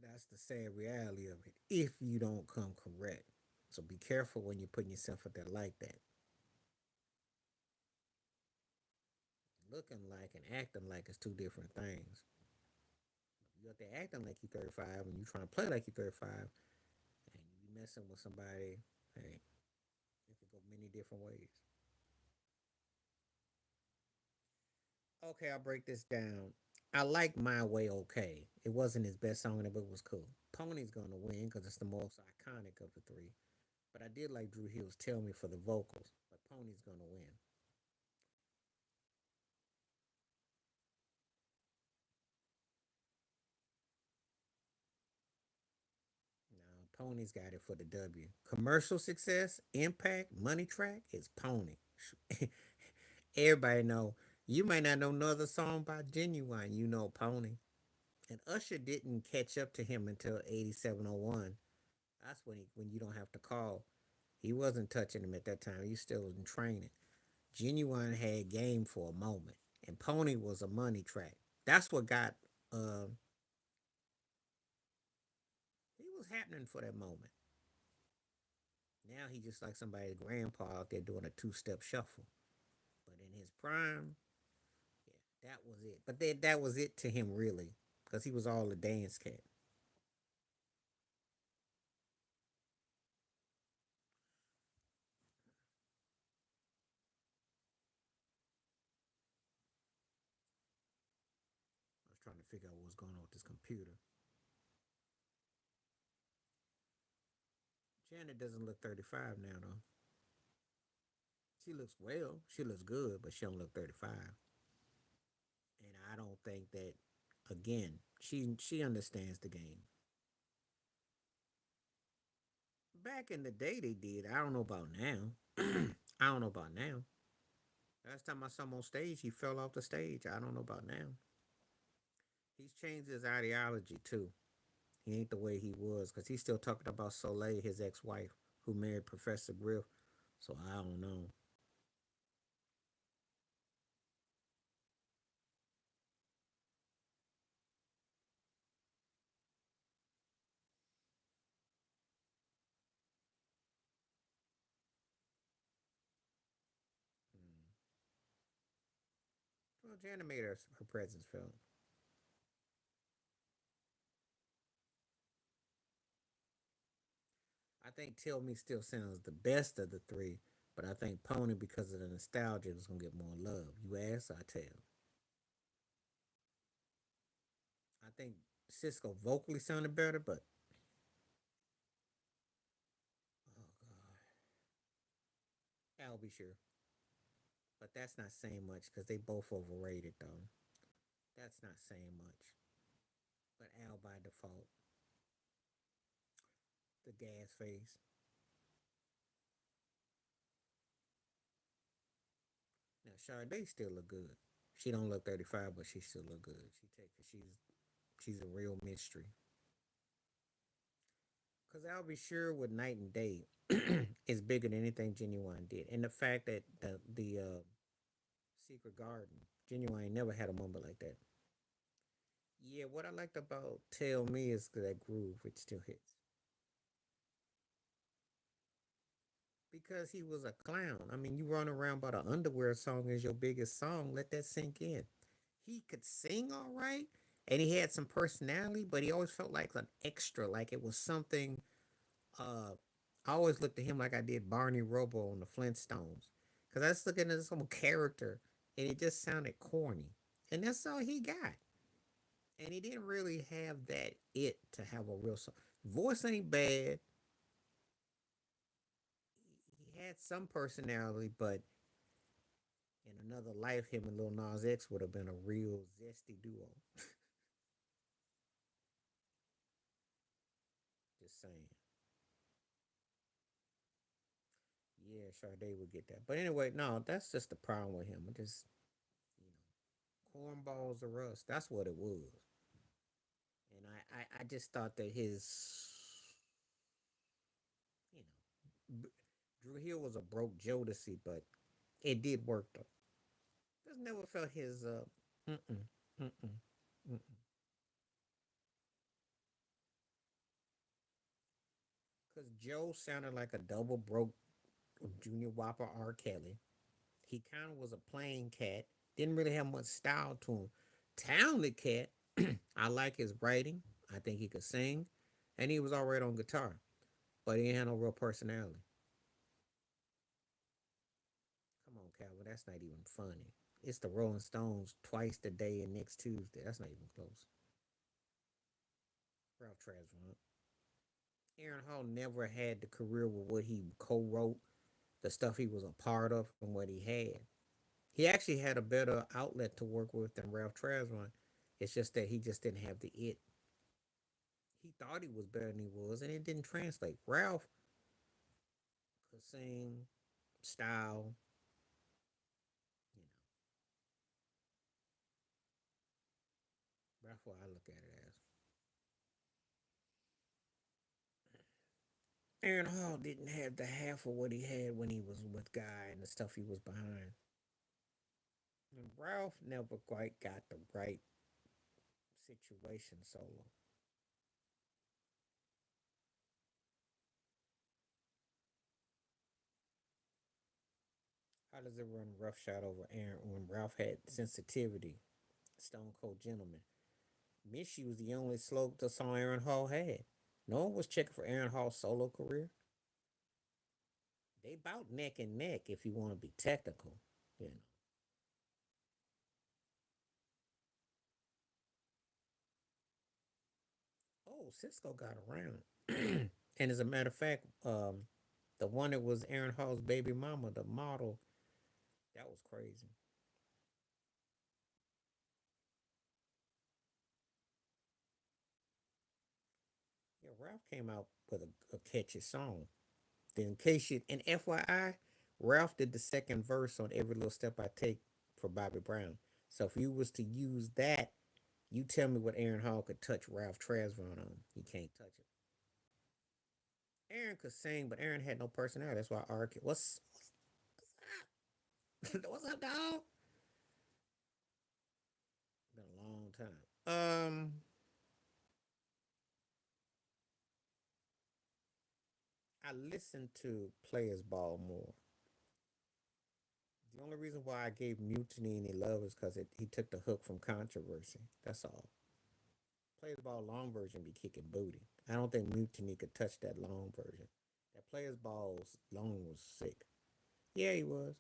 that's the sad reality of it. If you don't come correct, so be careful when you're putting yourself out there like that. Looking like and acting like is two different things. You out there acting like you're 35 and you trying to play like you're 35, and you be messing with somebody. Hey, it could go many different ways. Okay, I'll break this down. I like My Way okay. It wasn't his best song, but it was cool. Pony's gonna win because it's the most iconic of the three. But I did like Drew Hill's Tell Me for the vocals, but Pony's gonna win. Now, Pony's got it for the W. Commercial success, impact, money track is Pony. Everybody know. You may not know another song by Genuine. You know Pony. And Usher didn't catch up to him until 8701. That's when you don't have to call. He wasn't touching him at that time. He was still in training. Genuine had game for a moment, and Pony was a money track. That's what got. Uh, he was happening for that moment. Now he just like somebody's grandpa out there doing a two-step shuffle. But in his prime, yeah, that was it. But that was it to him really, because he was all a dance cat. I was trying to figure out what was going on with this computer. Janet doesn't look 35 now though. She looks well. She looks good, but she don't look 35. And I don't think that. Again, she understands the game. Back in the day, they did. I don't know about now. I don't know about now. Last time I saw him on stage, he fell off the stage. I don't know about now. He's changed his ideology too. He ain't the way he was because he's still talking about Soleil, his ex-wife, who married Professor Griff. So I don't know. Hmm. Well, Janet made her presence felt. I think Tell Me still sounds the best of the three, but I think Pony, because of the nostalgia, is gonna get more love. You ask, I tell. I think Cisco vocally sounded better, but oh god, I'll be sure. But that's not saying much because they both overrated though. That's not saying much. But Al by default, the gas face. Now Sade still look good. She don't look 35, but she still look good. She's a real mystery. Cause I'll be sure with Night and Day is bigger than anything Genuine did, and the fact that the Secret Garden, Genuine never had a moment like that. Yeah, what I liked about Tell Me is that groove, which still hits. Because he was a clown. I mean, you run around about an underwear song as your biggest song. Let that sink in. He could sing all right, and he had some personality, but he always felt like an extra, like it was something. Uh, I always looked at him like I did Barney Rubble on the Flintstones, because I was looking at some character, and it just sounded corny, and that's all he got. And he didn't really have that it to have a real song. Voice ain't bad. He had some personality, but in another life, him and Lil Nas X would have been a real zesty duo. Just saying. Yeah, Sade would get that. But anyway, no, that's just the problem with him. Just, you know, Hornballs of Rust. That's what it was. And I just thought that you Drew Hill was a broke Jodeci, but it did work though. Just never felt his mm-mm, mm-mm, mm-mm. Cause Joe sounded like a double broke Junior Whopper R. Kelly. He kind of was a plain cat. Didn't really have much style to him. Talented cat. I like his writing. I think he could sing, and he was all right on guitar, but he had no real personality. Come on, Calvin, that's not even funny. It's the Rolling Stones twice today and next Tuesday. That's not even close. Ralph Tresvant. Aaron Hall never had the career with what he co-wrote, the stuff he was a part of, and what he had. He actually had a better outlet to work with than Ralph Tresvant. It's just that he just didn't have the it. He thought he was better than he was, and it didn't translate. Ralph could sing, style, you know. That's what I look at it as. Aaron Hall didn't have the half of what he had when he was with Guy and the stuff he was behind. And Ralph never quite got the right situation solo. How does it run roughshod over Aaron when Ralph had sensitivity? Stone Cold Gentleman. Missy was the only slow the song Aaron Hall had. No one was checking for Aaron Hall's solo career. They bout neck and neck if you want to be technical, you know. Oh, Cisco got around. And as a matter of fact, the one that was Aaron Hall's baby mama, the model, that was crazy. Yeah, Ralph came out with a catchy song. Then, in case you, and FYI, Ralph did the second verse on Every Little Step I Take for Bobby Brown. So if you was to use that, you tell me what Aaron Hall could touch Ralph Tresvant on. He can't touch it. Aaron could sing, but Aaron had no personality. That's why R. What's up, dog? Been a long time. I listened to Players Ball more. The only reason why I gave Mutiny any love is because he took the hook from Controversy. That's all. Players Ball long version be kicking booty. I don't think Mutiny could touch that long version. That Players Ball's long was sick. Yeah, he was.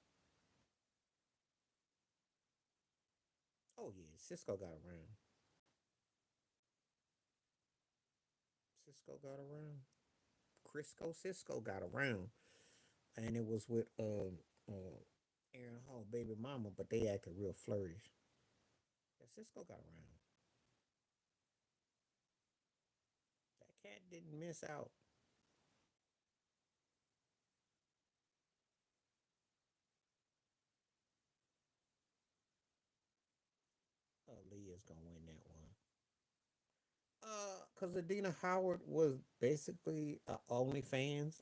Oh yeah, Cisco got around. Cisco got around. Crisco Cisco got around, and it was with Aaron Hall, baby mama, but they acted real flirtish. Yeah, Cisco got around. That cat didn't miss out. Leah's gonna win that one. Cause Adina Howard was basically OnlyFans.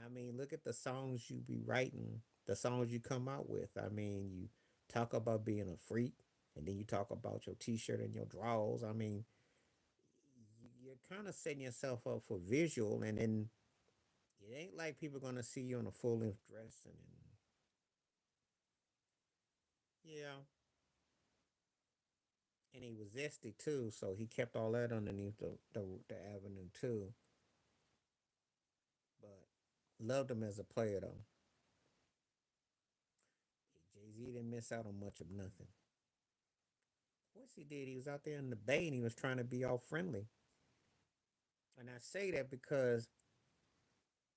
I mean, look at the songs you be writing, the songs you come out with. I mean, you talk about being a freak, and then you talk about your T-shirt and your drawers. I mean, you're kind of setting yourself up for visual, and then it ain't like people gonna see you in a full length dress. And yeah, and he was zesty too, so he kept all that underneath the avenue too. But loved him as a player though. Jay Z didn't miss out on much of nothing. Of course he did. He was out there in the bay and he was trying to be all friendly. And I say that because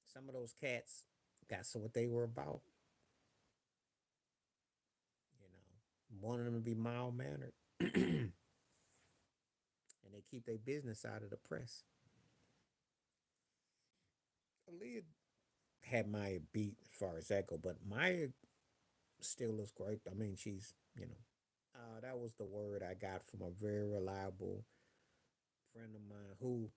some of those cats got so what they were about. You know, wanted them to be mild mannered, and they keep their business out of the press. Aaliyah had Maya beat as far as that go, but Maya Still looks great. I mean, that was the word I got from a very reliable friend of mine who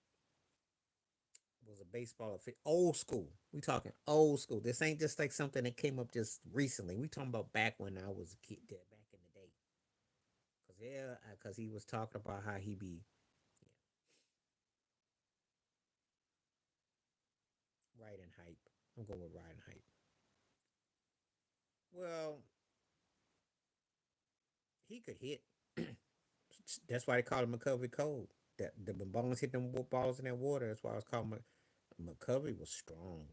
was a old school. We talking old school. This ain't just like something that came up just recently. We talking about back when I was a kid, back in the day. Cause he was talking about how he be riding hype. I'm going with riding hype. Well, he could hit. That's why they call him McCovey Cold. That the bones hit them balls in that water. That's why I was called McCovey was strong.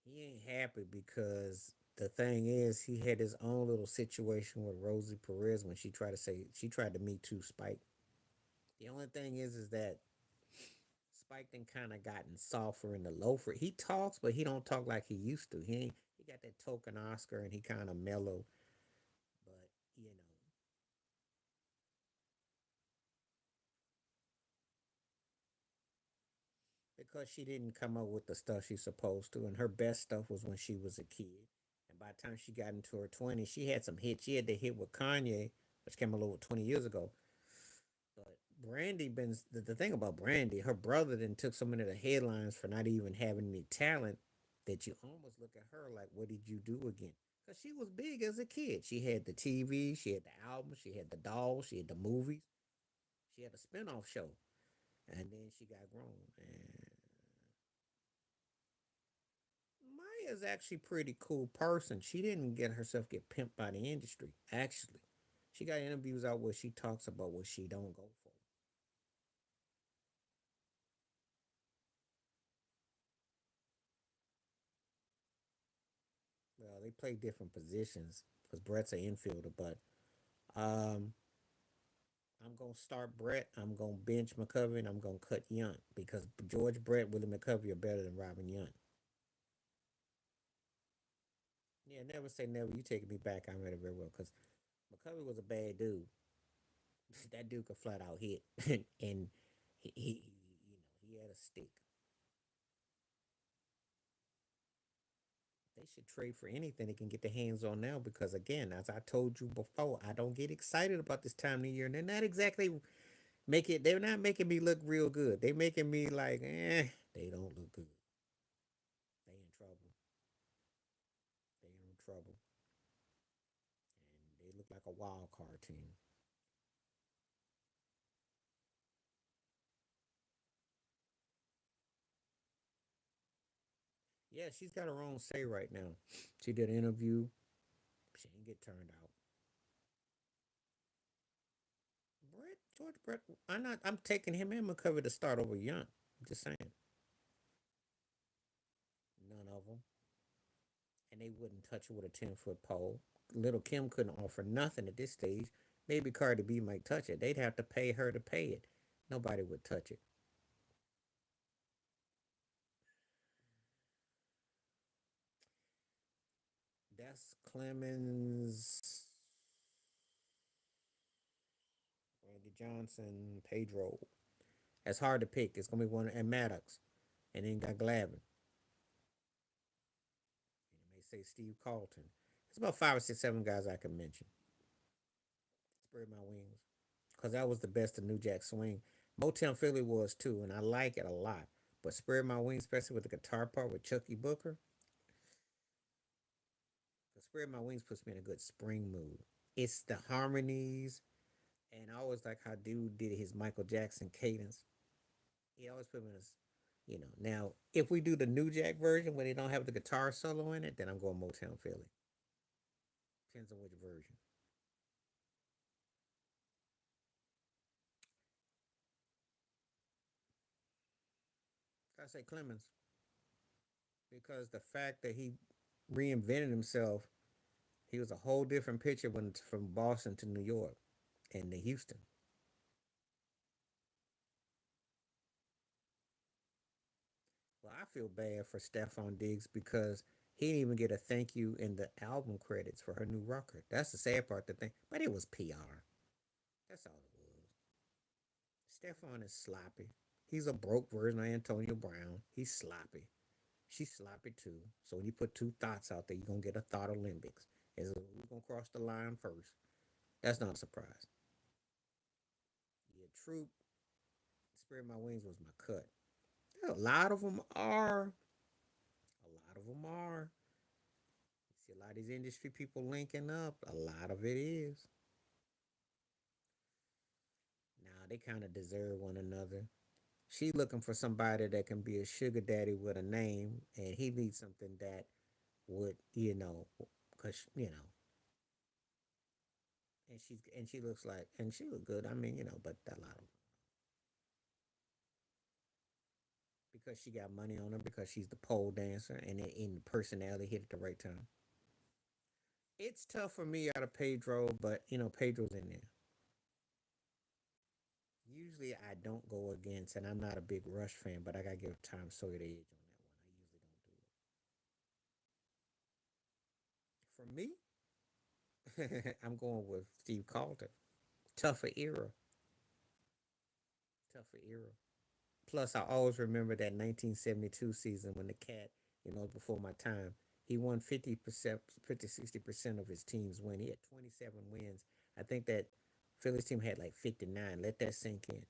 He ain't happy because the thing is he had his own little situation with Rosie Perez when she tried to meet too Spike. The only thing is that Spike then kind of gotten softer in the loafer. He talks, but he don't talk like he used to. He got that token Oscar and he kind of mellow. But because she didn't come up with the stuff she's supposed to, and her best stuff was when she was a kid. And by the time she got into her 20s, she had some hits. She had the hit with Kanye, which came a little 20 years ago. But the thing about Brandy, her brother then took so many of the headlines for not even having any talent that you almost look at her like, what did you do again? Because she was big as a kid. She had the TV, she had the album, she had the dolls, she had the movies, she had a spinoff show, and then she got grown. And Maya's actually a pretty cool person. She didn't get pimped by the industry. Actually, she got interviews out where she talks about what she don't go for. Well, they play different positions because Brett's an infielder, but um, I'm gonna start Brett. I'm gonna bench McCovey, and I'm gonna cut Yunt because George Brett, Willie McCovey are better than Robin Yunt. Yeah, never say never. You taking me back. I read it very well because McCovey was a bad dude. That dude could flat out hit, and he had a stick. They should trade for anything they can get their hands on now because again, as I told you before, I don't get excited about this time of the year, and they're not exactly they're not making me look real good. They making me like, they don't look good. They in trouble. They in trouble. And they look like a wild card team. Yeah, she's got her own say right now. She did an interview. She didn't get turned out. George Brett, I'm taking him and McCover to start over Young. I'm just saying. None of them. And they wouldn't touch it with a 10-foot pole. Little Kim couldn't offer nothing at this stage. Maybe Cardi B might touch it. They'd have to pay her to pay it. Nobody would touch it. That's Clemens, Randy Johnson, Pedro. That's hard to pick. It's gonna be one and Maddox, and then got Glavin. And you may say Steve Carlton. It's about five or six, seven guys I can mention. Spread my wings, because that was the best of New Jack Swing. Motown Philly was too, and I like it a lot. But Spread My Wings, especially with the guitar part with Chucky Booker, because Spread My Wings puts me in a good spring mood. It's the harmonies, and I always like how dude did his Michael Jackson cadence. He always put me in a. Now if we do the New Jack version where they don't have the guitar solo in it, then I'm going Motown Philly. Depends on which version. I say Clemens because the fact that he reinvented himself, he was a whole different picture when from Boston to New York and to Houston. Well, I feel bad for Stephon Diggs because he didn't even get a thank you in the album credits for her new record. That's the sad part. The thing, but it was PR. That's all it was. Stefan is sloppy. He's a broke version of Antonio Brown. He's sloppy. She's sloppy too. So when you put two thoughts out there, you're gonna get a thought Olympics. Who's gonna cross the line first? That's not a surprise. Yeah, Troop, Spread My Wings was my cut. Yeah, a lot of them are. A lot of them are. You see a lot of these industry people linking up. A lot of it is. Now they kind of deserve one another. She looking for somebody that can be a sugar daddy with a name, and he needs something that would, cause and she looks like, and she look good. I mean, but a lot of because she got money on her because she's the pole dancer and in the personality hit at the right time. It's tough for me out of Pedro, but Pedro's in there. Usually I don't go against, and I'm not a big Rush fan, but I gotta give Tom Sawyer the edge on that one. I usually don't do it. For me, I'm going with Steve Carlton. Tougher era, tougher era. Plus, I always remember that 1972 season when the Cat, before my time, he won 50%, 50, 60% of his teams win. He had 27 wins. I think that Phillies team had like 59. Let that sink in.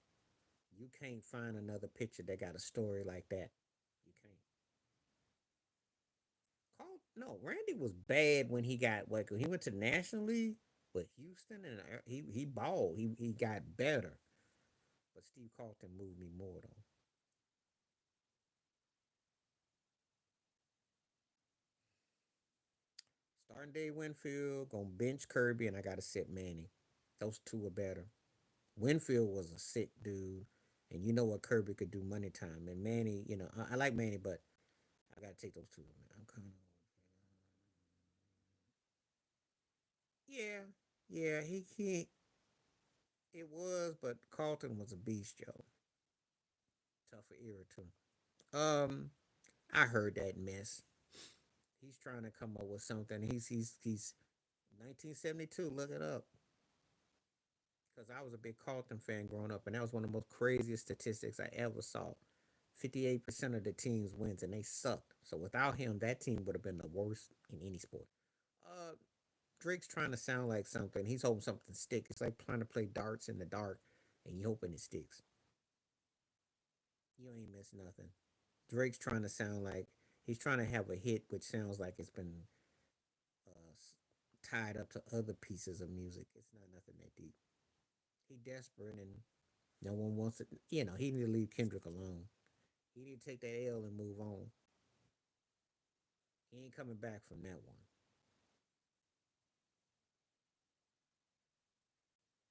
You can't find another pitcher that got a story like that. You can't. No, Randy was bad when he got what? He went to the National League with Houston, and he balled. He got better. But Steve Carlton moved me more though. Starting Dave Winfield, gonna bench Kirby, and I gotta sit Manny. Those two are better. Winfield was a sick dude, and you know what Kirby could do money time. And Manny, I like Manny, but I gotta take those two. Man. I'm kind of yeah, yeah. He it was, but Carlton was a beast, Joe. Tougher era too. I heard that mess. He's trying to come up with something. He's 1972. Look it up. Because I was a big Carlton fan growing up, and that was one of the most craziest statistics I ever saw. 58% of the teams wins, and they sucked. So without him, that team would have been the worst in any sport. Uh, Drake's trying to sound like something. He's hoping something sticks. It's like trying to play darts in the dark, and you hoping it sticks. You ain't miss nothing. Drake's trying to sound like he's trying to have a hit, which sounds like it's been tied up to other pieces of music. It's not nothing that deep. He desperate and no one wants it. He need to leave Kendrick alone. He need to take that L and move on. He ain't coming back from that one.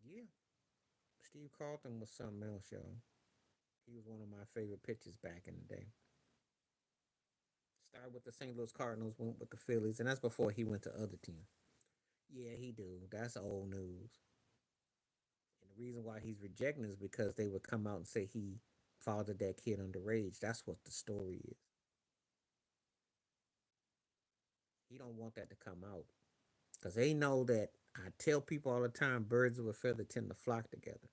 Yeah, Steve Carlton was something else, y'all. He was one of my favorite pitchers back in the day. Started with the St. Louis Cardinals, went with the Phillies, and that's before he went to other teams. Yeah, he do. That's old news. And the reason why he's rejecting is because they would come out and say he fathered that kid underage. That's what the story is. He don't want that to come out because they know that I tell people all the time, birds of a feather tend to flock together.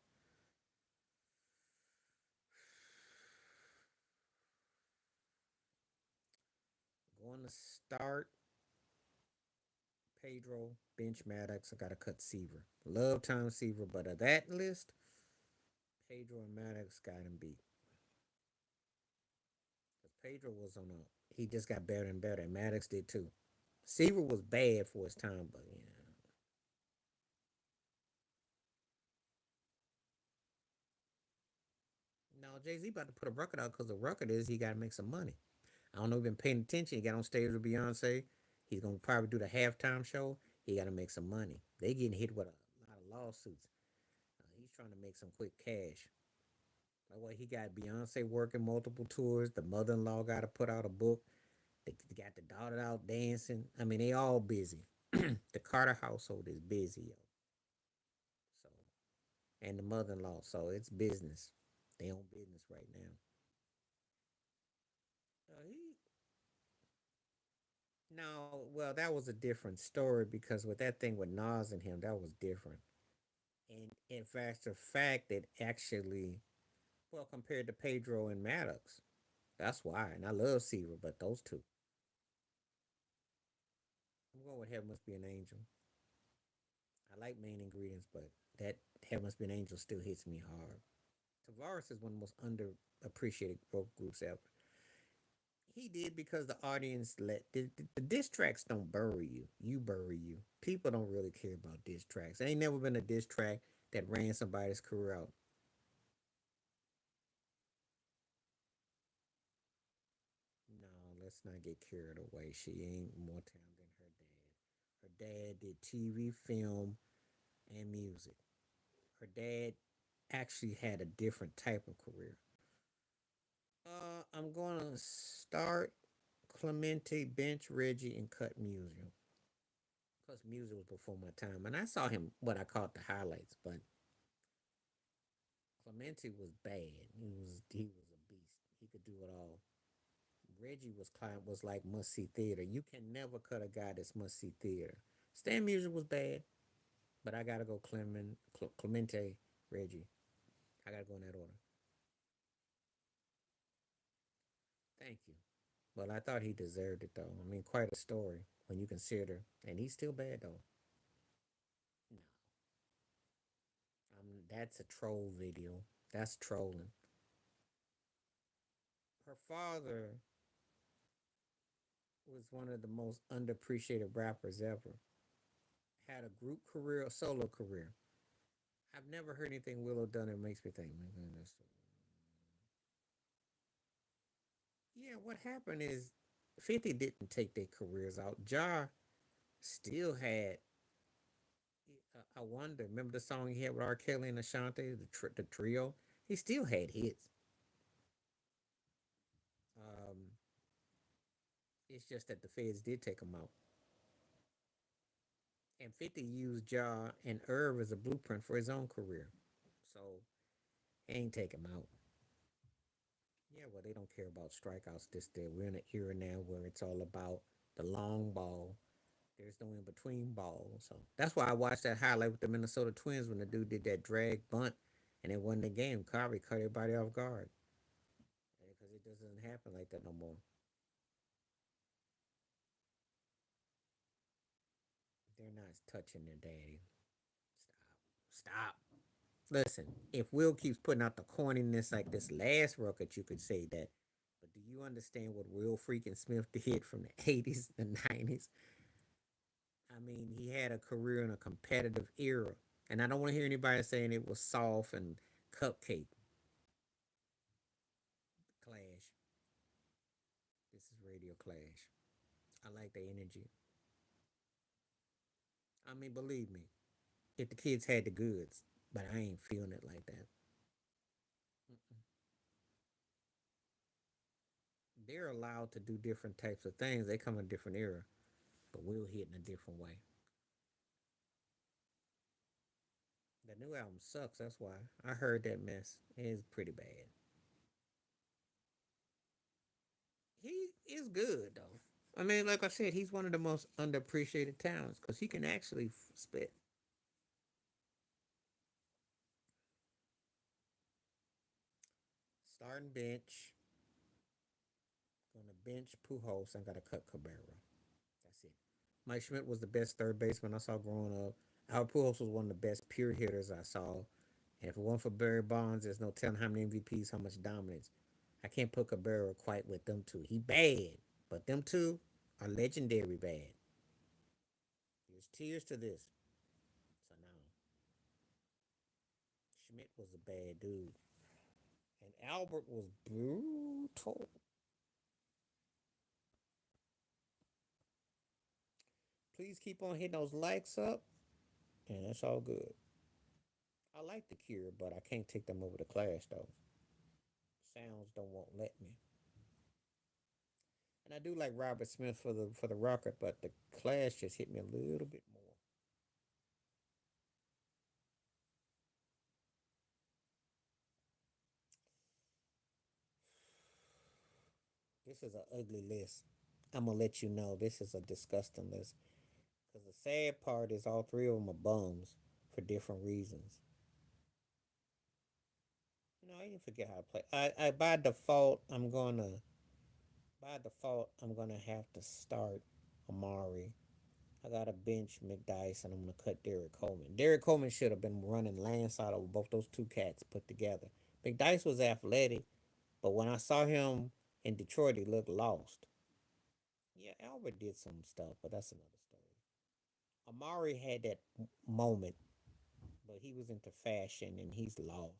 Going to start Pedro, bench Maddox. I got to cut Seaver. Love Tom Seaver, but of that list, Pedro and Maddox got him beat. Because Pedro was on a, he just got better and better, and Maddox did too. Seaver was bad for his time, but now Jay Z about to put a record out because the record is he got to make some money. I don't know if you've been paying attention. He got on stage with Beyonce. He's gonna probably do the halftime show. He got to make some money. They getting hit with a lot of lawsuits. He's trying to make some quick cash. Like what he got Beyonce working multiple tours. The mother-in-law got to put out a book. They got the daughter out dancing. I mean, they all busy. The Carter household is busy, yo. So and the mother-in-law, so it's business. They own business right now. He no, well, that was a different story because with that thing with Nas and him, that was different. And in fact, the fact that actually Well, compared to Pedro and Maddox, that's why. And I love Seaver, but those two. I'm going with Heaven Must Be an Angel. I like Main Ingredients, but that Heaven Must Be an Angel still hits me hard. Tavares is one of the most underappreciated folk groups ever. He did because the audience let the diss tracks don't bury you. You bury you. People don't really care about diss tracks. There ain't never been a diss track that ran somebody's career out. No, let's not get carried away. She ain't more talented than her dad. Her dad did TV, film, and music. Her dad actually had a different type of career. I'm gonna start Clemente, bench Reggie, and cut music. Because music was before my time, and I saw him what I called the highlights. But Clemente was bad. He was a beast. He could do it all. Reggie was like must see theater. You can never cut a guy that's must see theater. Stand music was bad, but I gotta go Clemente, Reggie. I gotta go in that order. Thank you. Well, I thought he deserved it though. I mean, quite a story when you consider, and he's still bad though. No, that's a troll video. That's trolling. Her father was one of the most underappreciated rappers ever. Had a group career, a solo career. I've never heard anything Willow done that makes me think, my goodness. Yeah, what happened is 50 didn't take their careers out. Jar still had, I wonder, remember the song he had with R. Kelly and Ashanti, the trio? He still had hits. Um, it's just that the feds did take him out. And 50 used Jar and Irv as a blueprint for his own career. So he ain't take him out. Yeah, well, they don't care about strikeouts. This day, we're in an era now where it's all about the long ball. There's no in between ball. So that's why I watched that highlight with the Minnesota Twins when the dude did that drag bunt and it won the game. Carvey caught everybody off guard because it doesn't happen like that no more. They're not touching their daddy. Stop. Stop. Listen, if Will keeps putting out the corniness like this last record, you could say that. But do you understand what Will freaking Smith did from the 80s and 90s? I mean, he had a career in a competitive era. And I don't want to hear anybody saying it was soft and cupcake. Clash. This is Radio Clash. I like the energy. I mean, believe me, if the kids had the goods, but I ain't feeling it like that. Mm-mm. They're allowed to do different types of things. They come in a different era, but we'll hit in a different way. The new album sucks. That's why I heard that mess. It's pretty bad. He is good though. I mean, like I said, he's one of the most underappreciated talents because he can actually spit. Starting bench, gonna bench Pujols and gotta cut Cabrera. That's it. Mike Schmidt was the best third baseman I saw growing up. Albert Pujols was one of the best pure hitters I saw. And if it weren't for Barry Bonds, there's no telling how many MVPs, how much dominance. I can't put Cabrera quite with them two. He bad, but them two are legendary bad. There's tears to this. So now Schmidt was a bad dude, and Albert was brutal. Please keep on hitting those likes up, and that's all good. I like the Cure, but I can't take them over the Clash though. Sounds don't won't let me. And I do like Robert Smith for the Rocket, but the Clash just hit me a little bit more. This is an ugly list. I'm gonna let you know this is a disgusting list. Because the sad part is all three of them are bums for different reasons. I didn't forget how to play. I by default I'm gonna have to start Amari. I got to bench McDice and I'm gonna cut Derek Coleman. Derek Coleman should have been running landslide over both those two cats put together. McDice was athletic, but when I saw him in Detroit, he looked lost. Yeah, Albert did some stuff, but that's another story. Amari had that moment, but he was into fashion and he's lost.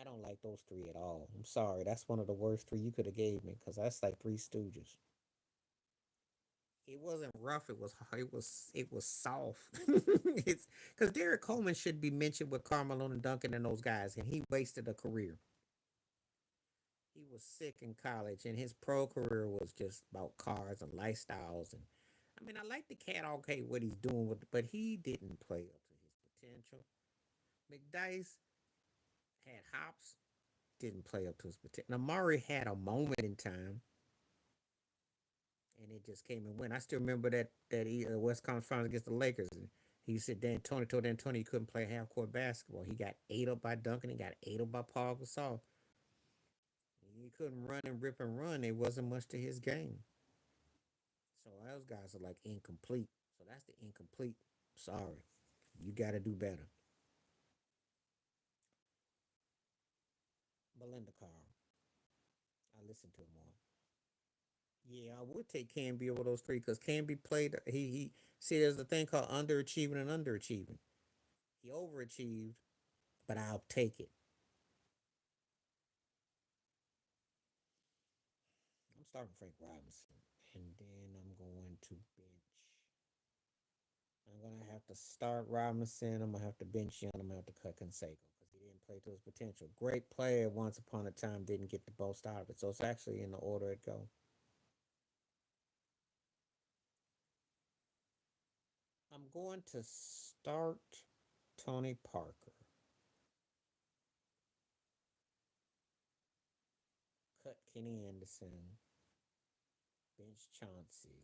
I don't like those three at all. I'm sorry. That's one of the worst three you could have gave me because that's like Three Stooges. It wasn't rough. It was soft. It's because Derek Coleman should be mentioned with Carmelo and Duncan and those guys, and he wasted a career. He was sick in college, and his pro career was just about cars and lifestyles. And I mean, I like the cat. Okay, what he's doing with, but he didn't play up to his potential. McDice had hops, didn't play up to his potential. Now Murray had a moment in time, and it just came and went. I still remember that West Conference Finals against the Lakers. And he said D'Antoni told D'Antoni he couldn't play half court basketball. He got ate up by Duncan. He got ate up by Paul Gasol. He couldn't run and rip and run. It wasn't much to his game. So those guys are like incomplete. So that's the incomplete. Sorry, you got to do better. Belinda Carr. I listened to him more. Yeah, I would take Canby over those three because Canby played. He see. There's a thing called underachieving and underachieving. He overachieved, but I'll take it. I'm starting Frank Robinson, and then I'm going to bench. I'm gonna have to start Robinson. I'm gonna have to bench Young. I'm gonna have to cut Conseco because he didn't play to his potential. Great player once upon a time, didn't get the most out of it. So it's actually in the order it go. I'm going to start Tony Parker, cut Kenny Anderson, bench Chauncey,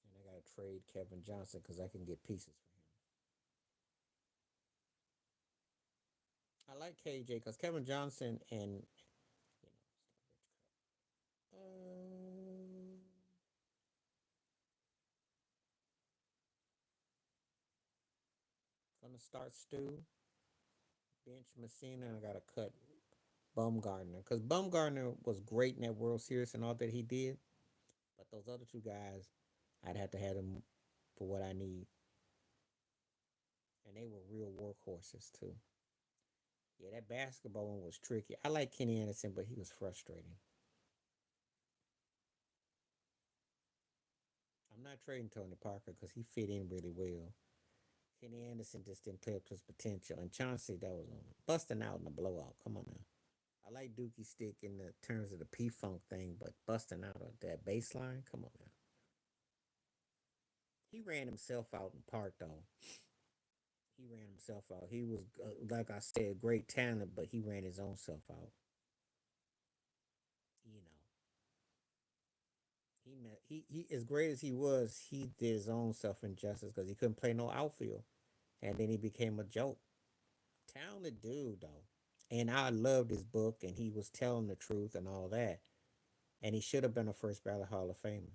and I gotta trade Kevin Johnson because I can get pieces for him. I like KJ because Kevin Johnson and uh, gonna start Stu, bench Messina, and I gotta cut Bumgardner because Bumgardner was great in that World Series and all that he did, but those other two guys, I'd have to have them for what I need, and they were real workhorses too. Yeah, that basketball one was tricky. I like Kenny Anderson, but he was frustrating. I'm not trading Tony Parker because he fit in really well. Kenny Anderson just didn't play up to his potential, and Chauncey that was on busting out in the blowout. Come on now. I like Dookie Stick in the terms of the P Funk thing, but busting out of that baseline, come on now. He ran himself out in part though. He ran himself out. He was like I said, great talent, but he ran his own self out. You know, he as great as he was, he did his own self injustice because he couldn't play no outfield, and then he became a joke. Talented dude though, and I loved his book, and he was telling the truth and all that, and he should have been a first ballot Hall of Famer,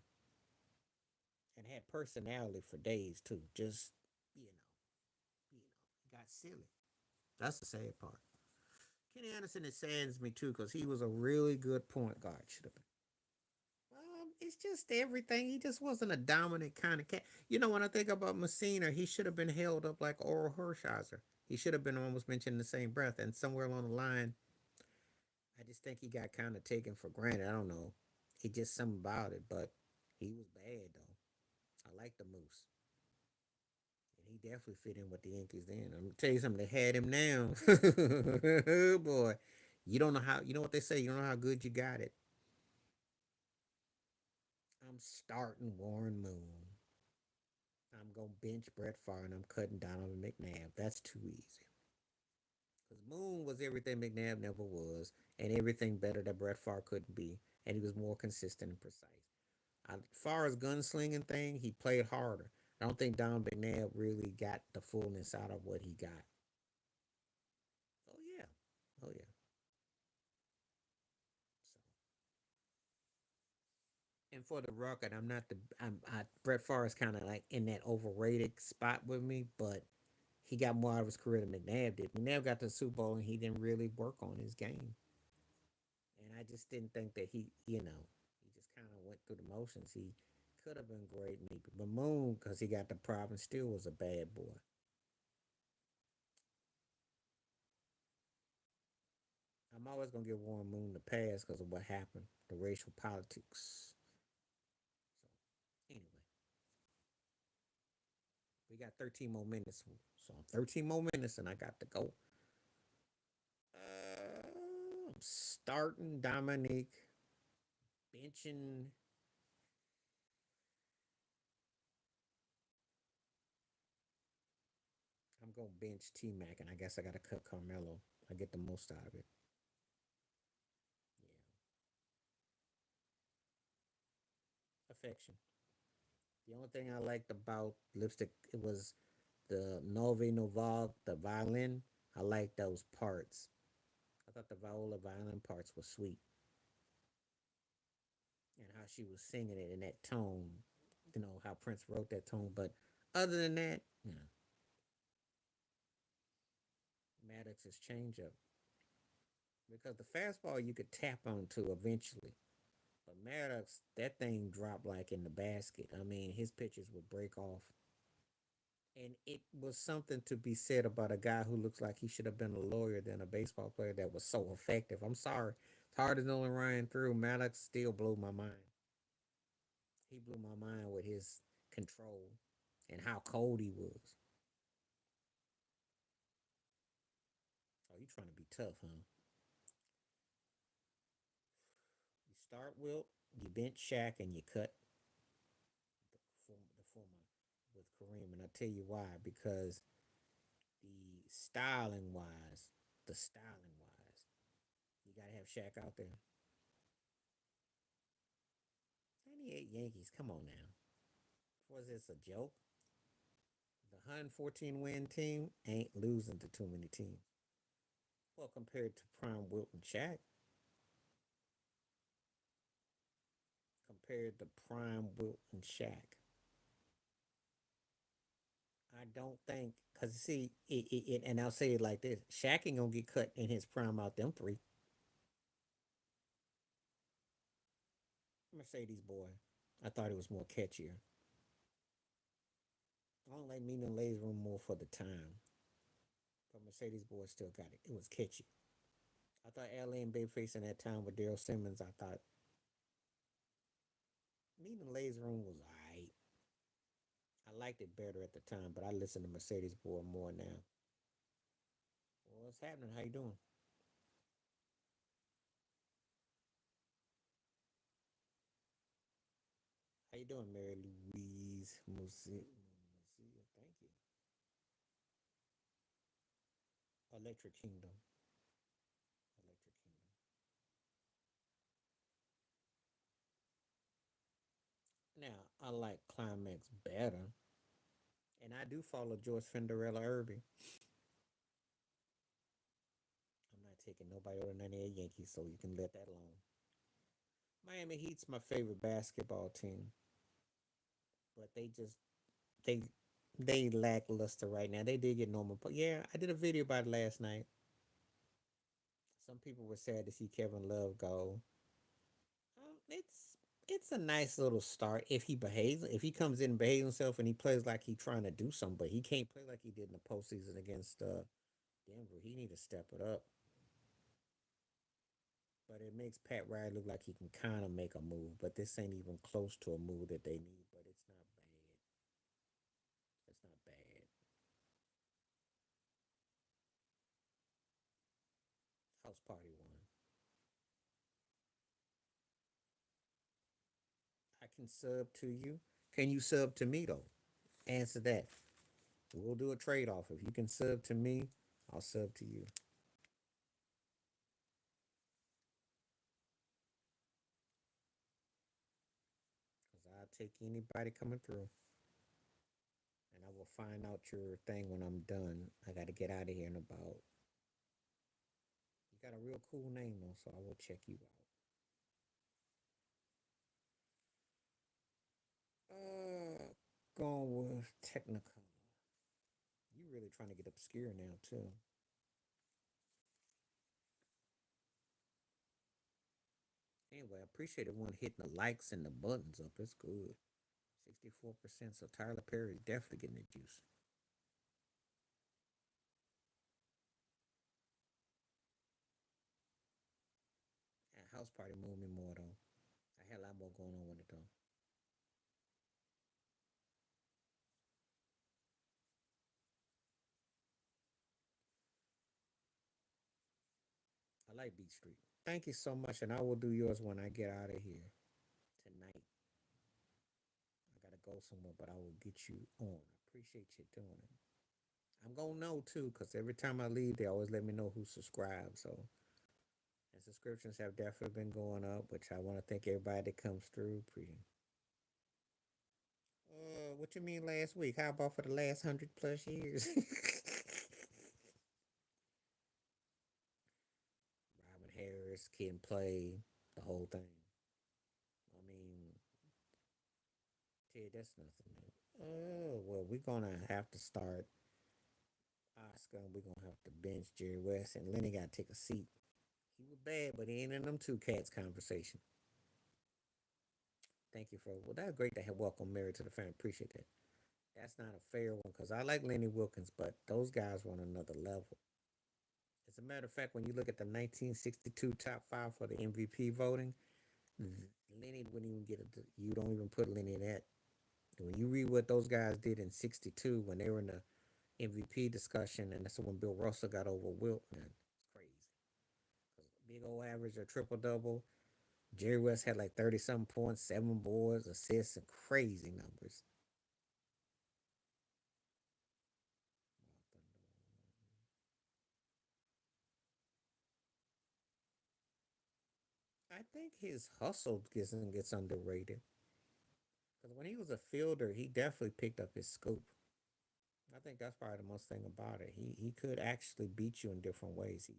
and had personality for days too. Just you know, got silly. That's the sad part. Kenny Anderson, it saddens me too because he was a really good point guard. Should have been. It's just everything. He just wasn't a dominant kind of cat. When I think about Messina, he should have been held up like Oral Hershiser. He should have been almost mentioned in the same breath. And somewhere along the line, I just think he got kind of taken for granted. I don't know. He just something about it, but he was bad though. I like the Moose, and he definitely fit in with the Yankees. Then I'm gonna tell you something. They had him now. Oh boy, you don't know how. You know what they say. You don't know how good you got it. I'm starting Warren Moon. I'm gonna bench Brett Favre and I'm cutting Donovan McNabb. That's too easy. Because Moon was everything McNabb never was, and everything better that Brett Favre couldn't be, and he was more consistent and precise. As far as gunslinging thing, he played harder. I don't think Don McNabb really got the fullness out of what he got. Oh yeah, oh yeah. So, and for the record, I'm not the Brett Favre is kind of like in that overrated spot with me, but he got more out of his career than McNabb did. McNabb got to the Super Bowl and he didn't really work on his game, and I just didn't think that he just kind of went through the motions. He could have been great, maybe, but Moon, because he got the problem, still was a bad boy. I'm always gonna give Warren Moon the pass because of what happened, the racial politics. So anyway, we got 13 more minutes, so 13 more minutes, and I got to go. I'm starting Dominique, benching. I'm gonna bench T Mac, and I guess I gotta cut Carmelo. I get the most out of it. Yeah, affection. The only thing I liked about lipstick it was the Nove Novag, the violin. I liked those parts. I thought the viola violin parts were sweet, and how she was singing it in that tone. You know how Prince wrote that tone, but other than that, Maddox's changeup because the fastball you could tap onto eventually, but Maddox that thing dropped like in the basket. I mean, his pitches would break off, and it was something to be said about a guy who looks like he should have been a lawyer than a baseball player that was so effective. I'm sorry, as hard as Nolan Ryan threw, Maddox still blew my mind. He blew my mind with his control and how cold he was. Oh, you trying to be tough, huh? You start Wilt, you bench Shaq, and you cut the former with Kareem. And I tell you why, because the styling wise, you gotta have Shaq out there. 98 Yankees, come on now. Was this a joke? The 114 win team ain't losing to too many teams. Well, compared to Prime Wilt and Shaq, compared to Prime Wilt and Shaq, I don't think because see and I'll say it like this: Shaq ain't gonna get cut in his prime out them three. Mercedes boy, I thought it was more catchier. I don't like meaning lays room more for the time, but Mercedes boy still got it. It was catchy. I thought LA and Babyface in that time with Daryl Simmons. I thought meaning lays room was alright. I liked it better at the time, but I listen to Mercedes boy more now. Well, what's happening? How you doing? How you doing, Mary Louise Musi? Thank you. Electric Kingdom. Electric Kingdom. Now, I like Climax better, and I do follow George Fenderella Irby. I'm not taking nobody over 98 Yankees, so you can let that alone. Miami Heat's my favorite basketball team, but they they lackluster right now. They did get normal, but yeah, I did a video about it last night. Some people were sad to see Kevin Love go. It's a nice little start if he behaves. If he comes in and behaves himself and he plays like he's trying to do something, but he can't play like he did in the postseason against Denver. He need to step it up. But it makes Pat Riley look like he can kind of make a move, but this ain't even close to a move that they need. But it's not bad. It's not bad. House Party one. I can sub to you. Can you sub to me though? Answer that. We'll do a trade off. If you can sub to me, I'll sub to you. Cause I'll take anybody coming through. will find out your thing when I'm done. I got to get out of here in about. You got a real cool name though, so I will check you out. Going with Technicolor. You really trying to get obscure now too. Anyway, I appreciate everyone hitting the likes and the buttons up. It's good. 64%. So Tyler Perry is definitely getting the juice. And House Party moved me more though. I had a lot more going on with it though. I like Beat Street. Thank you so much, and I will do yours when I get out of here tonight. I gotta go somewhere, but I will get you on. I appreciate you doing it. I'm gonna know too, cause every time I leave, they always let me know who subscribed. So, and subscriptions have definitely been going up, which I want to thank everybody that comes through. What you mean last week? How about for the last 100 plus years? Robin Harris, Kid and Play, the whole thing. I mean, Ted, that's nothing new. Oh well, we're gonna have to start Oscar, and we're gonna have to bench Jerry West, and Lenny got to take a seat. He was bad, but he ain't in them two cats conversation. Thank you for that's great to have welcome Mary to the family. Appreciate that. That's not a fair one because I like Lenny Wilkins, but those guys were on another level. As a matter of fact, when you look at the 1962 top five for the MVP voting, Lenny wouldn't even get it. You don't even put Lenny in that. When you read what those guys did in '62 when they were in the MVP discussion, and that's when Bill Russell got over Wilt, man, it's crazy. Big old average or triple double. Jerry West had like 30 something points, seven boards, assists, and crazy numbers. I think his hustle gets underrated. Because when he was a fielder, he definitely picked up his scope. I think that's probably the most thing about it. He could actually beat you in different ways.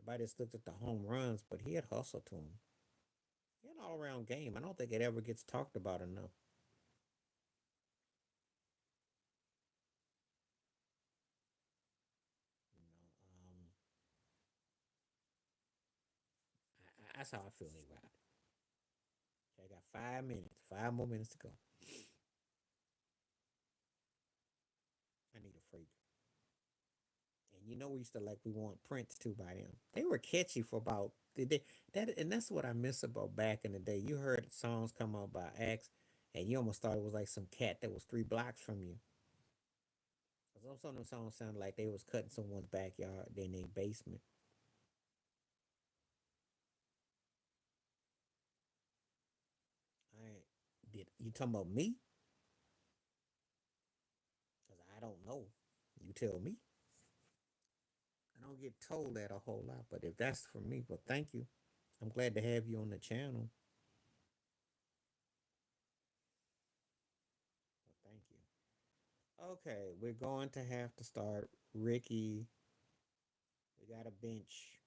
Everybody just looked at the home runs, but he had hustle to him. He had an all around game. I don't think it ever gets talked about enough. You know, that's how I feel about it. Okay, I got 5 minutes, 5 more minutes to go. I need a freak. And we used to like we want Prince too by them. They were catchy for about that, and that's what I miss about back in the day. You heard songs come out by X, and you almost thought it was like some cat that was 3 blocks from you. Some of them songs sounded like they was cutting someone's backyard, in their basement. I did you talking about me? Cause I don't know. You tell me. I don't get told that a whole lot, but if that's for me, well, thank you. I'm glad to have you on the channel. Well, thank you. Okay, we're going to have to start Ricky. We got a bench.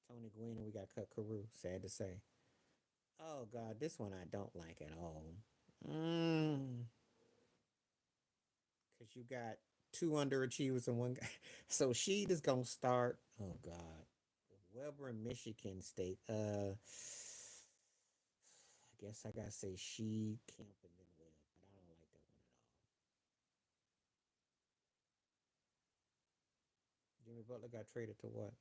Tony Gwynn, and we got cut Carew. Sad to say. Oh God, this one I don't like at all. Mm, Cause you got two underachievers and one guy. So Sheed is gonna start. Oh God, Weber and Michigan State. I guess I gotta say Sheed, Kemp, and then Webb, but I don't like that one at all. Jimmy Butler got traded to what?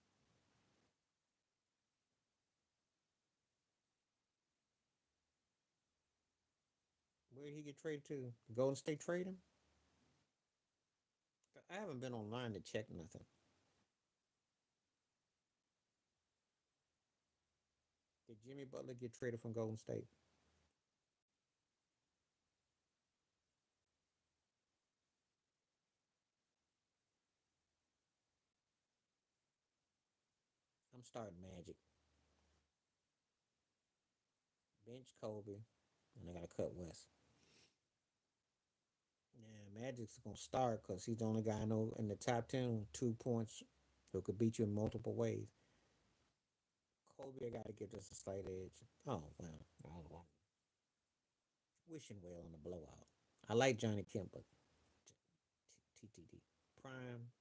Where did he get traded to? Golden State trade him? I haven't been online to check nothing. Did Jimmy Butler get traded from Golden State? I'm starting Magic. Bench Kobe, and I gotta cut West. Now Magic's gonna start because he's the only guy I know in the top 10 with 2 points who could beat you in multiple ways. Kobe, I gotta give this a slight edge. Oh well, I wishing well on the blowout. I like Johnny Kemp, but TTD Prime.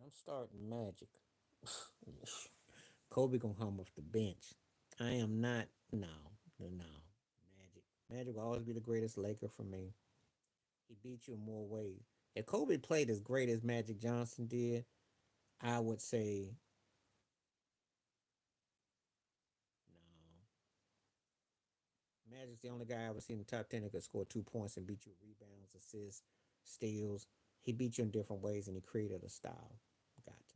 I'm starting Magic. Kobe gonna hum off the bench. I am not. No, no. Magic. Magic will always be the greatest Laker for me. He beat you in more ways. If Kobe played as great as Magic Johnson did, I would say no. Magic's the only guy I ever seen in the top 10 that could score 2 points and beat you with rebounds, assists, steals. He beat you in different ways and he created a style. Got to.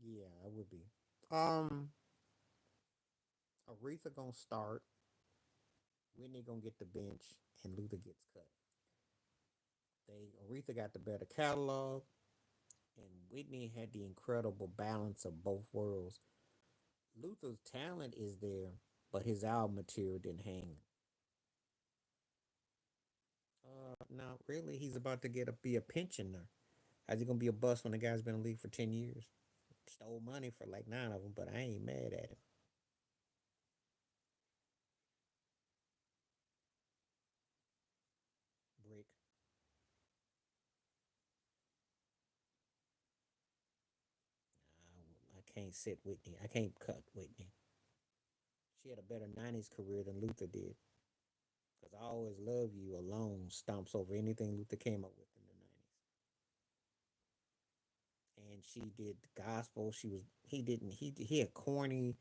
Yeah, I would be. Um, Aretha gonna start. Whitney gonna get the bench, and Luther gets cut. Aretha got the better catalog, and Whitney had the incredible balance of both worlds. Luther's talent is there, but his album material didn't hang. Not really. He's about to be a pensioner. How's he gonna be a bust when the guy's been in the league for 10 years? Stole money for like 9 of them, but I ain't mad at him. Brick. I can't sit Whitney. I can't cut Whitney. She had a better '90s career than Luther did. Because I Always Love You alone stomps over anything Luther came up with in the '90s. And she did gospel. He had corny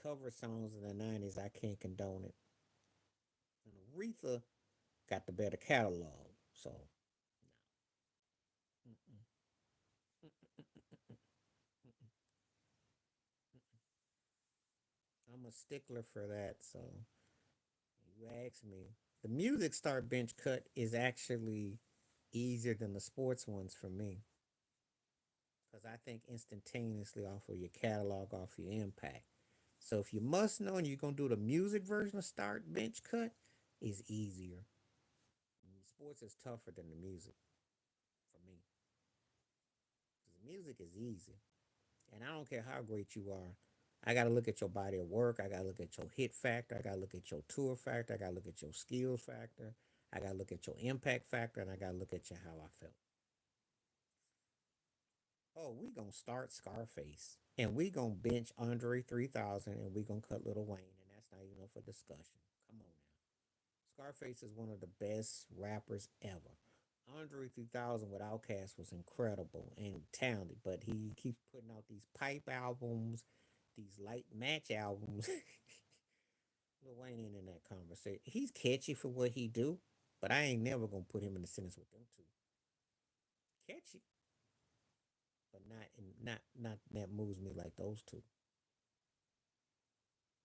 cover songs in the '90s. I can't condone it. And Aretha got the better catalog. So mm-mm, mm-mm, I'm a stickler for that. So you ask me. The music start bench cut is actually easier than the sports ones for me. Because I think instantaneously off of your catalog, off your impact. So if you must know and you're gonna do the music version of start bench cut, is easier. Sports is tougher than the music for me. Because the music is easy. And I don't care how great you are. I gotta look at your body of work. I gotta look at your hit factor. I gotta look at your tour factor. I gotta look at your skills factor. I gotta look at your impact factor, and I gotta look at your how I felt. Oh, we gonna start Scarface, and we gonna bench Andre 3000, and we gonna cut Little Wayne, and that's not even up for discussion. Come on now. Scarface is one of the best rappers ever. Andre 3000 with Outkast was incredible and talented, but he keeps putting out these pipe albums, these light match albums. Lil Wayne ain't in that conversation. He's catchy for what he do, but I ain't never gonna put him in the sentence with them two. Catchy, but not that moves me like those two.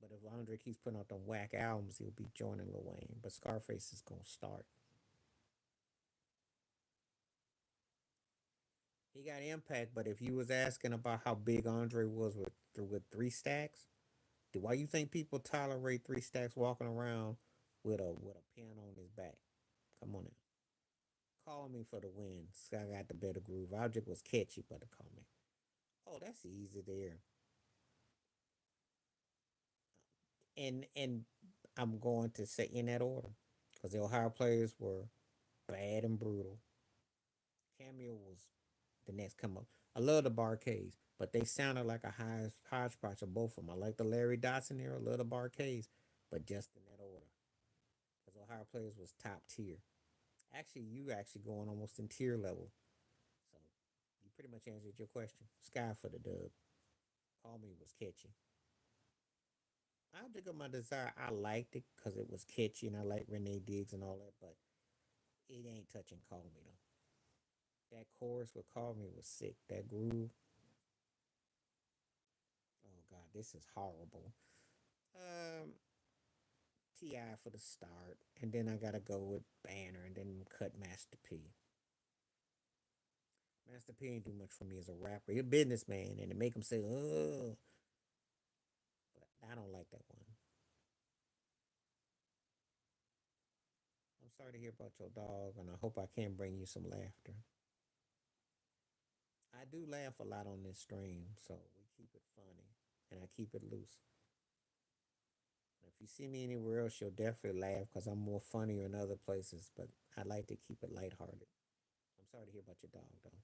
But if Andre keeps putting out them whack albums, he'll be joining Lil Wayne. But Scarface is gonna start. He got impact, but if you was asking about how big Andre was with three stacks, why you think people tolerate three stacks walking around with a pen on his back? Come on now. Call me for the win. I got the better groove. Object was catchy, but call me. Oh, that's easy there. And I'm going to say in that order. Because the Ohio players were bad and brutal. Cameo was the next come up. I love the Barcades, but they sounded like a hodgepodge of both of them. I like the Larry Dotson era, I love the Barcades, but just in that order. Because Ohio players was top tier. Actually, you actually going almost in tier level. So you pretty much answered your question. Sky for the dub. Call Me was catchy. I'll dig up my desire. I liked it because it was catchy and I like Renee Diggs and all that, but it ain't touching Call Me though. That chorus with Call Me was sick. That groove. Oh God, this is horrible. Um, Ti for the start, and then I gotta go with Banner, and then cut Master P. Master P ain't do much for me as a rapper. He's a businessman, and to make him say "oh," but I don't like that one. I'm sorry to hear about your dog, and I hope I can bring you some laughter. I do laugh a lot on this stream, so we keep it funny, and I keep it loose. If you see me anywhere else, you'll definitely laugh because I'm more funnier in other places, but I like to keep it lighthearted. I'm sorry to hear about your dog, though.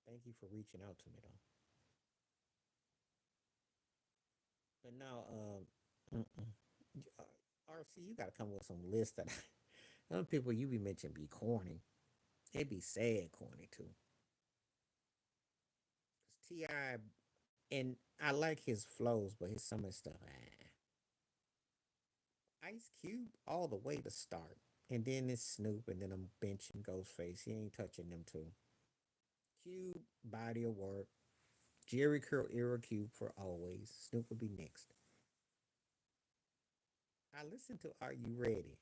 Thank you for reaching out to me, though. But now, RC, you got to come with some list that other people you be mentioning be corny. They be sad corny, too. 'Cause T.I., and I like his flows, but his some of his stuff, Ice Cube all the way to start. And then it's Snoop, and then I'm benching Ghostface. He ain't touching them two. Cube, body of work. Jerry Curl era Cube for always. Snoop will be next. I listened to Are You Ready?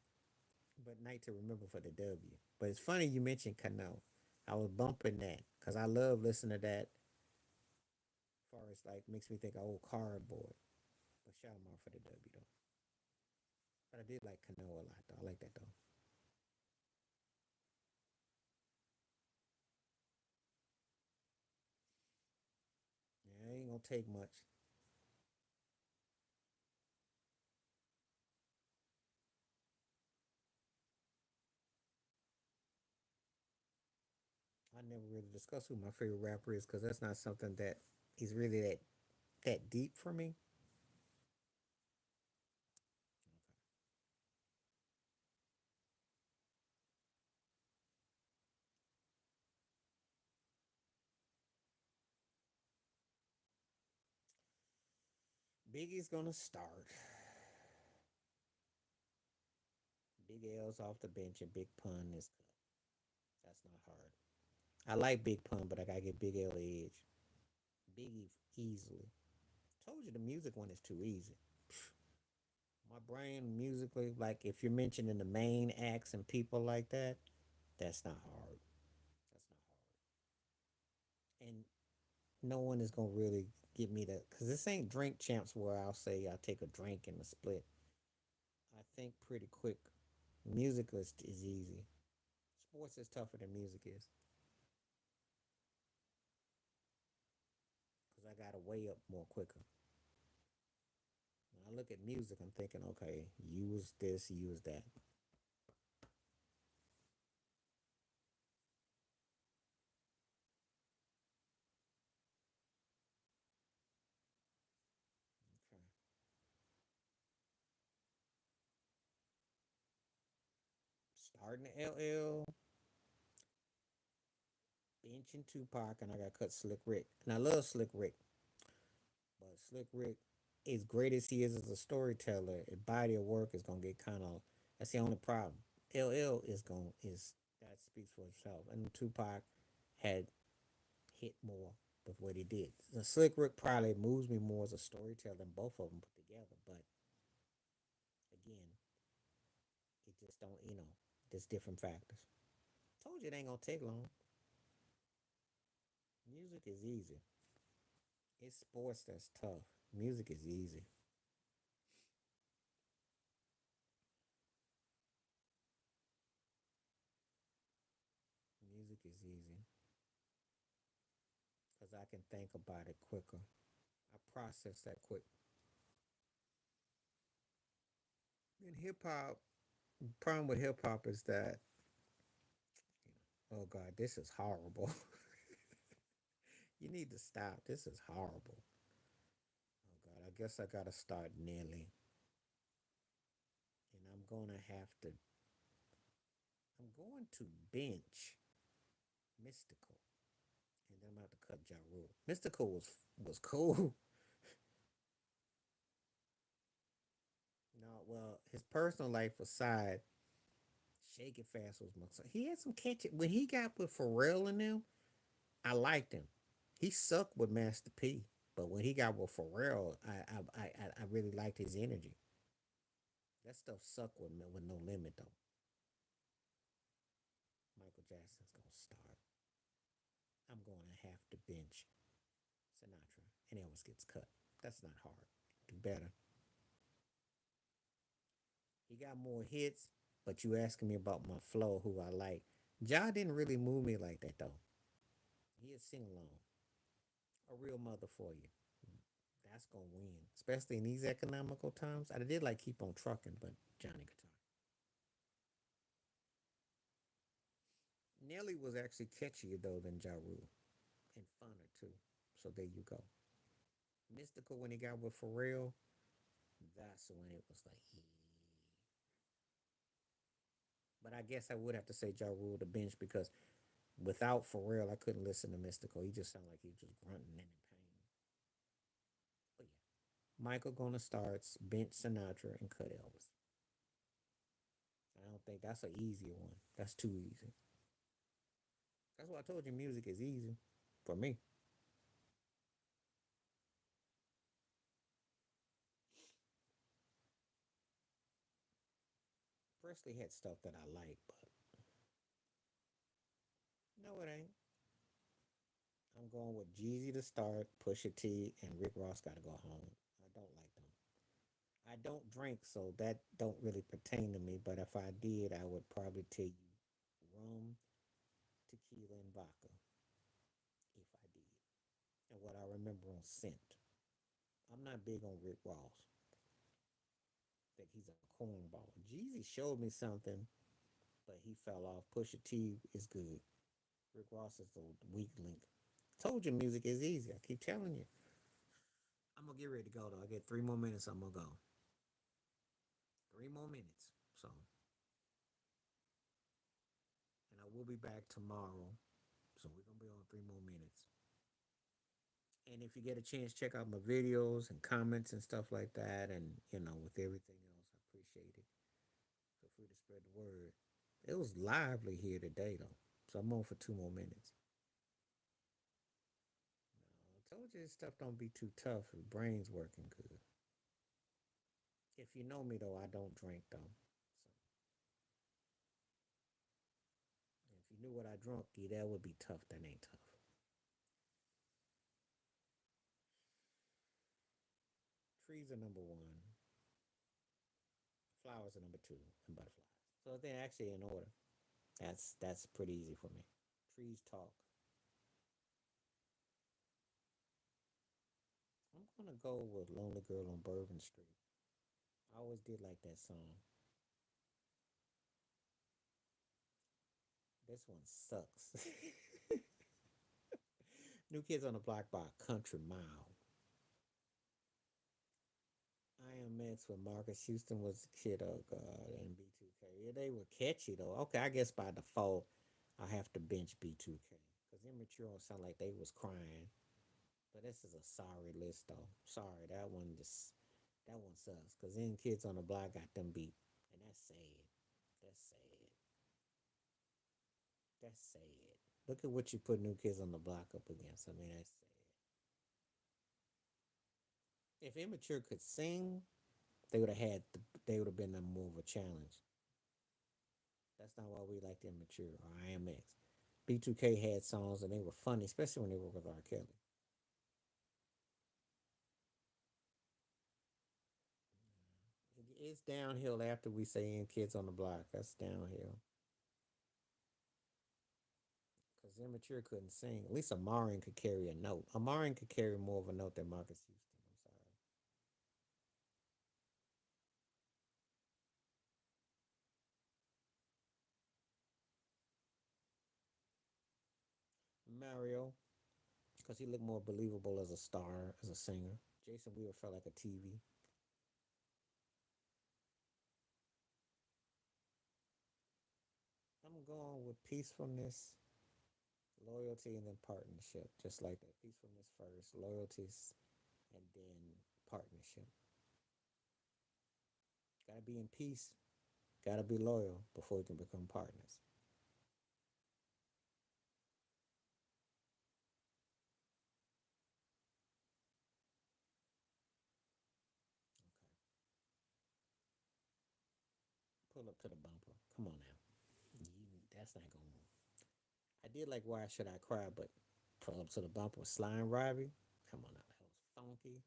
But Night to Remember for the W. But it's funny you mentioned Kano. I was bumping that because I love listening to that. As far as like makes me think of old cardboard. But shout him out for the W though. But I did like Kano a lot though. I like that though. Yeah, it ain't gonna take much. I never really discuss who my favorite rapper is because that's not something that is really that deep for me. Biggie's gonna start. Big L's off the bench and Big Pun is cut. That's not hard. I like Big Pun, but I gotta get Big L the edge. Biggie easily. Told you the music one is too easy. My brain musically, like if you're mentioning the main acts and people like that, that's not hard. That's not hard. And no one is gonna really get me to, because this ain't drink champs where I'll say I'll take a drink and a split. I think pretty quick. Music is easy. Sports is tougher than music is because I gotta weigh up more quicker. When I look at music, I'm thinking, okay, use this, use that. Okay. Starting the LL, benching Tupac, and I got cut Slick Rick. And I love Slick Rick, but Slick Rick, as great as he is as a storyteller, his body of work is gonna get kind of. That's the only problem. LL is going is that speaks for itself. And Tupac had hit more with what he did. The Slick Rick probably moves me more as a storyteller than both of them put together. But again, it just don't, there's different factors. Told you it ain't gonna take long. Music is easy. It's sports that's tough. Music is easy. Music is easy because I can think about it quicker. I process that quick. In hip hop, problem with hip hop is that, oh God, this is horrible. You need to stop. This is horrible. Oh God, I guess I gotta start Nelly, and I'm gonna have to. I'm going to bench Mystical, and then I'm about to cut Ja Rule. Mystical was cool. No, well, his personal life aside, Shake It Fast was my song. He had some catchy. When he got with Pharrell and them, I liked him. He sucked with Master P, but when he got with Pharrell, I really liked his energy. That stuff sucked with No Limit though. Michael Jackson's gonna start. I'm gonna have to bench Sinatra, and he always gets cut. That's not hard. Do better. He got more hits, but you asking me about my flow, who I like. Ja didn't really move me like that though. He'd sing along. A real mother for you. That's gonna win, especially in these economical times. I did like Keep on Trucking, but Johnny Guitar. Nelly was actually catchier though than Ja Rule and funner too. So there you go. Mystical when he got with Pharrell, that's when it was like, yeah. But I guess I would have to say Ja Rule the bench because without Pharrell, I couldn't listen to Mystical. He just sounded like he was just grunting and in pain. But yeah, Michael gonna starts bench Sinatra and cut Elvis. I don't think that's an easier one. That's too easy. That's why I told you music is easy for me. Presley had stuff that I like, but no, it ain't. I'm going with Jeezy to start, Pusha T, and Rick Ross got to go home. I don't like them. I don't drink, so that don't really pertain to me. But if I did, I would probably tell you rum, tequila, and vodka. If I did, and what I remember on scent. I'm not big on Rick Ross. I think he's a cornball. Jeezy showed me something, but he fell off. Pusha T is good. Rick Ross is the weak link. Told you music is easy. I keep telling you. I'm gonna get ready to go though. I get 3 more minutes. I'm gonna go. 3 more minutes. So, and I will be back tomorrow. So we're gonna be on 3 more minutes. And if you get a chance, check out my videos and comments and stuff like that. And with everything else, I appreciate it. Feel free to spread the word. It was lively here today though. So I'm on for 2 more minutes. I told you this stuff don't be too tough. The brain's working good. If you know me though, I don't drink though. So if you knew what I drunk, yeah, that would be tough. That ain't tough. Trees are number one. Flowers are number two, and butterflies. So they're actually in order. That's pretty easy for me. Trees talk. I'm gonna go with Lonely Girl on Bourbon Street. I always did like that song. This one sucks. New Kids on the Block by a Country Mile. IMX with Marcus Houston was the kid. Oh God, and B2K. Yeah, they were catchy though. Okay, I guess by default, I have to bench B2K because Immature sound like they was crying. But this is a sorry list though. Sorry, that one sucks. Cause then Kids on the Block got them beat, and that's sad. That's sad. That's sad. Look at what you put New Kids on the Block up against. I mean, that's sad. If Immature could sing, they would have had. They would have been a more of a challenge. That's not why we liked Immature or IMX. B2K had songs and they were funny, especially when they were with R. Kelly. It's downhill after we say in Kids on the Block. That's downhill. Because Immature couldn't sing. At least Amarin could carry a note. Amarin could carry more of a note than Marcus Houston. I'm sorry. Mario, because he looked more believable as a star, as a singer. Jason Weaver felt like a TV. I'm going with peacefulness, loyalty, and then partnership. Just like that. Peacefulness first, loyalties, and then partnership. Gotta be in peace. Gotta be loyal before we can become partners. Pull up to the bumper. Come on now. That's not going to. I did like Why Should I Cry, but pull up to the bumper with Slime Robbie. Come on now. That was funky,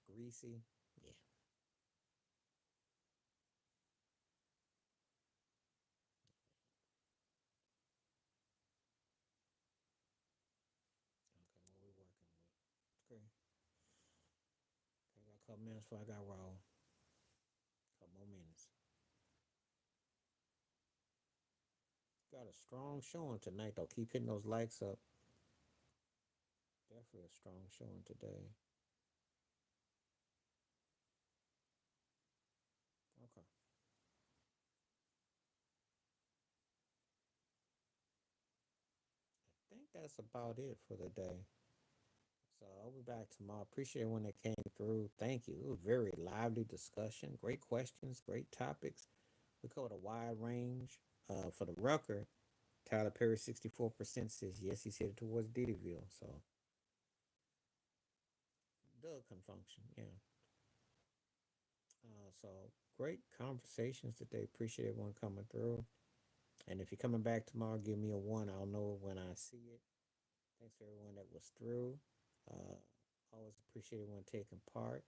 greasy. Yeah. Okay, what we working with? Okay. Okay, got a couple minutes before I got roll. Couple more minutes. Got a strong showing tonight, though. Keep hitting those likes up. Definitely a strong showing today. Okay. I think that's about it for the day. So I'll be back tomorrow. Appreciate when they came through. Thank you. It was a very lively discussion. Great questions, great topics. We covered a wide range. For the Rucker, Tyler Perry 64% says yes, he's headed towards Diddyville. So Doug can function. Yeah. So great conversations today. Appreciate everyone coming through. And if you're coming back tomorrow, give me a one. I'll know when I see it. Thanks for everyone that was through. Uh, Always appreciate everyone taking part.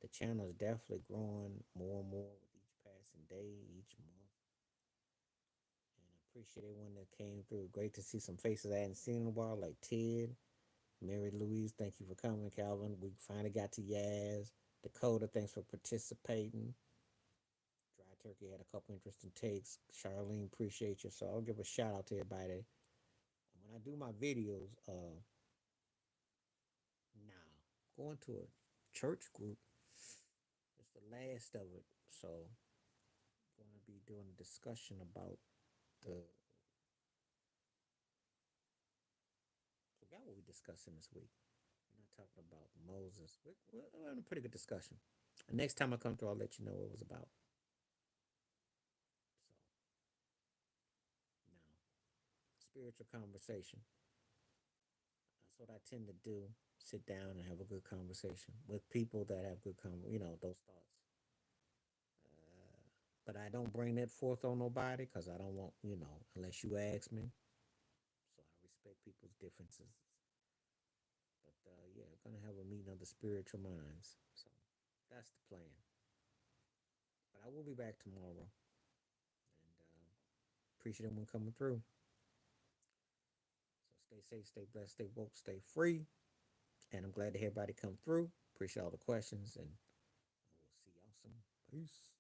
The channel is definitely growing more and more with each passing day, each month. And I appreciate everyone that came through. Great to see some faces I hadn't seen in a while, like Ted, Mary Louise. Thank you for coming, Calvin. We finally got to Yaz. Dakota, thanks for participating. Dry Turkey had a couple interesting takes. Charlene, appreciate you. So I'll give a shout out to everybody. And when I do my videos, now going to a church group, it's the last of it. So going to be doing a discussion about the forgot what we discussing this week. We're not talking about Moses. We're having a pretty good discussion. And next time I come through, I'll let you know what it was about. So now, spiritual conversation. That's what I tend to do. Sit down and have a good conversation with people that have good those thoughts. But I don't bring that forth on nobody because I don't want, unless you ask me. So I respect people's differences. But yeah, gonna have a meeting of the spiritual minds. So that's the plan. But I will be back tomorrow. And appreciate everyone coming through. So stay safe, stay blessed, stay woke, stay free. And I'm glad to hear everybody come through. Appreciate all the questions. And I will see y'all soon. Peace.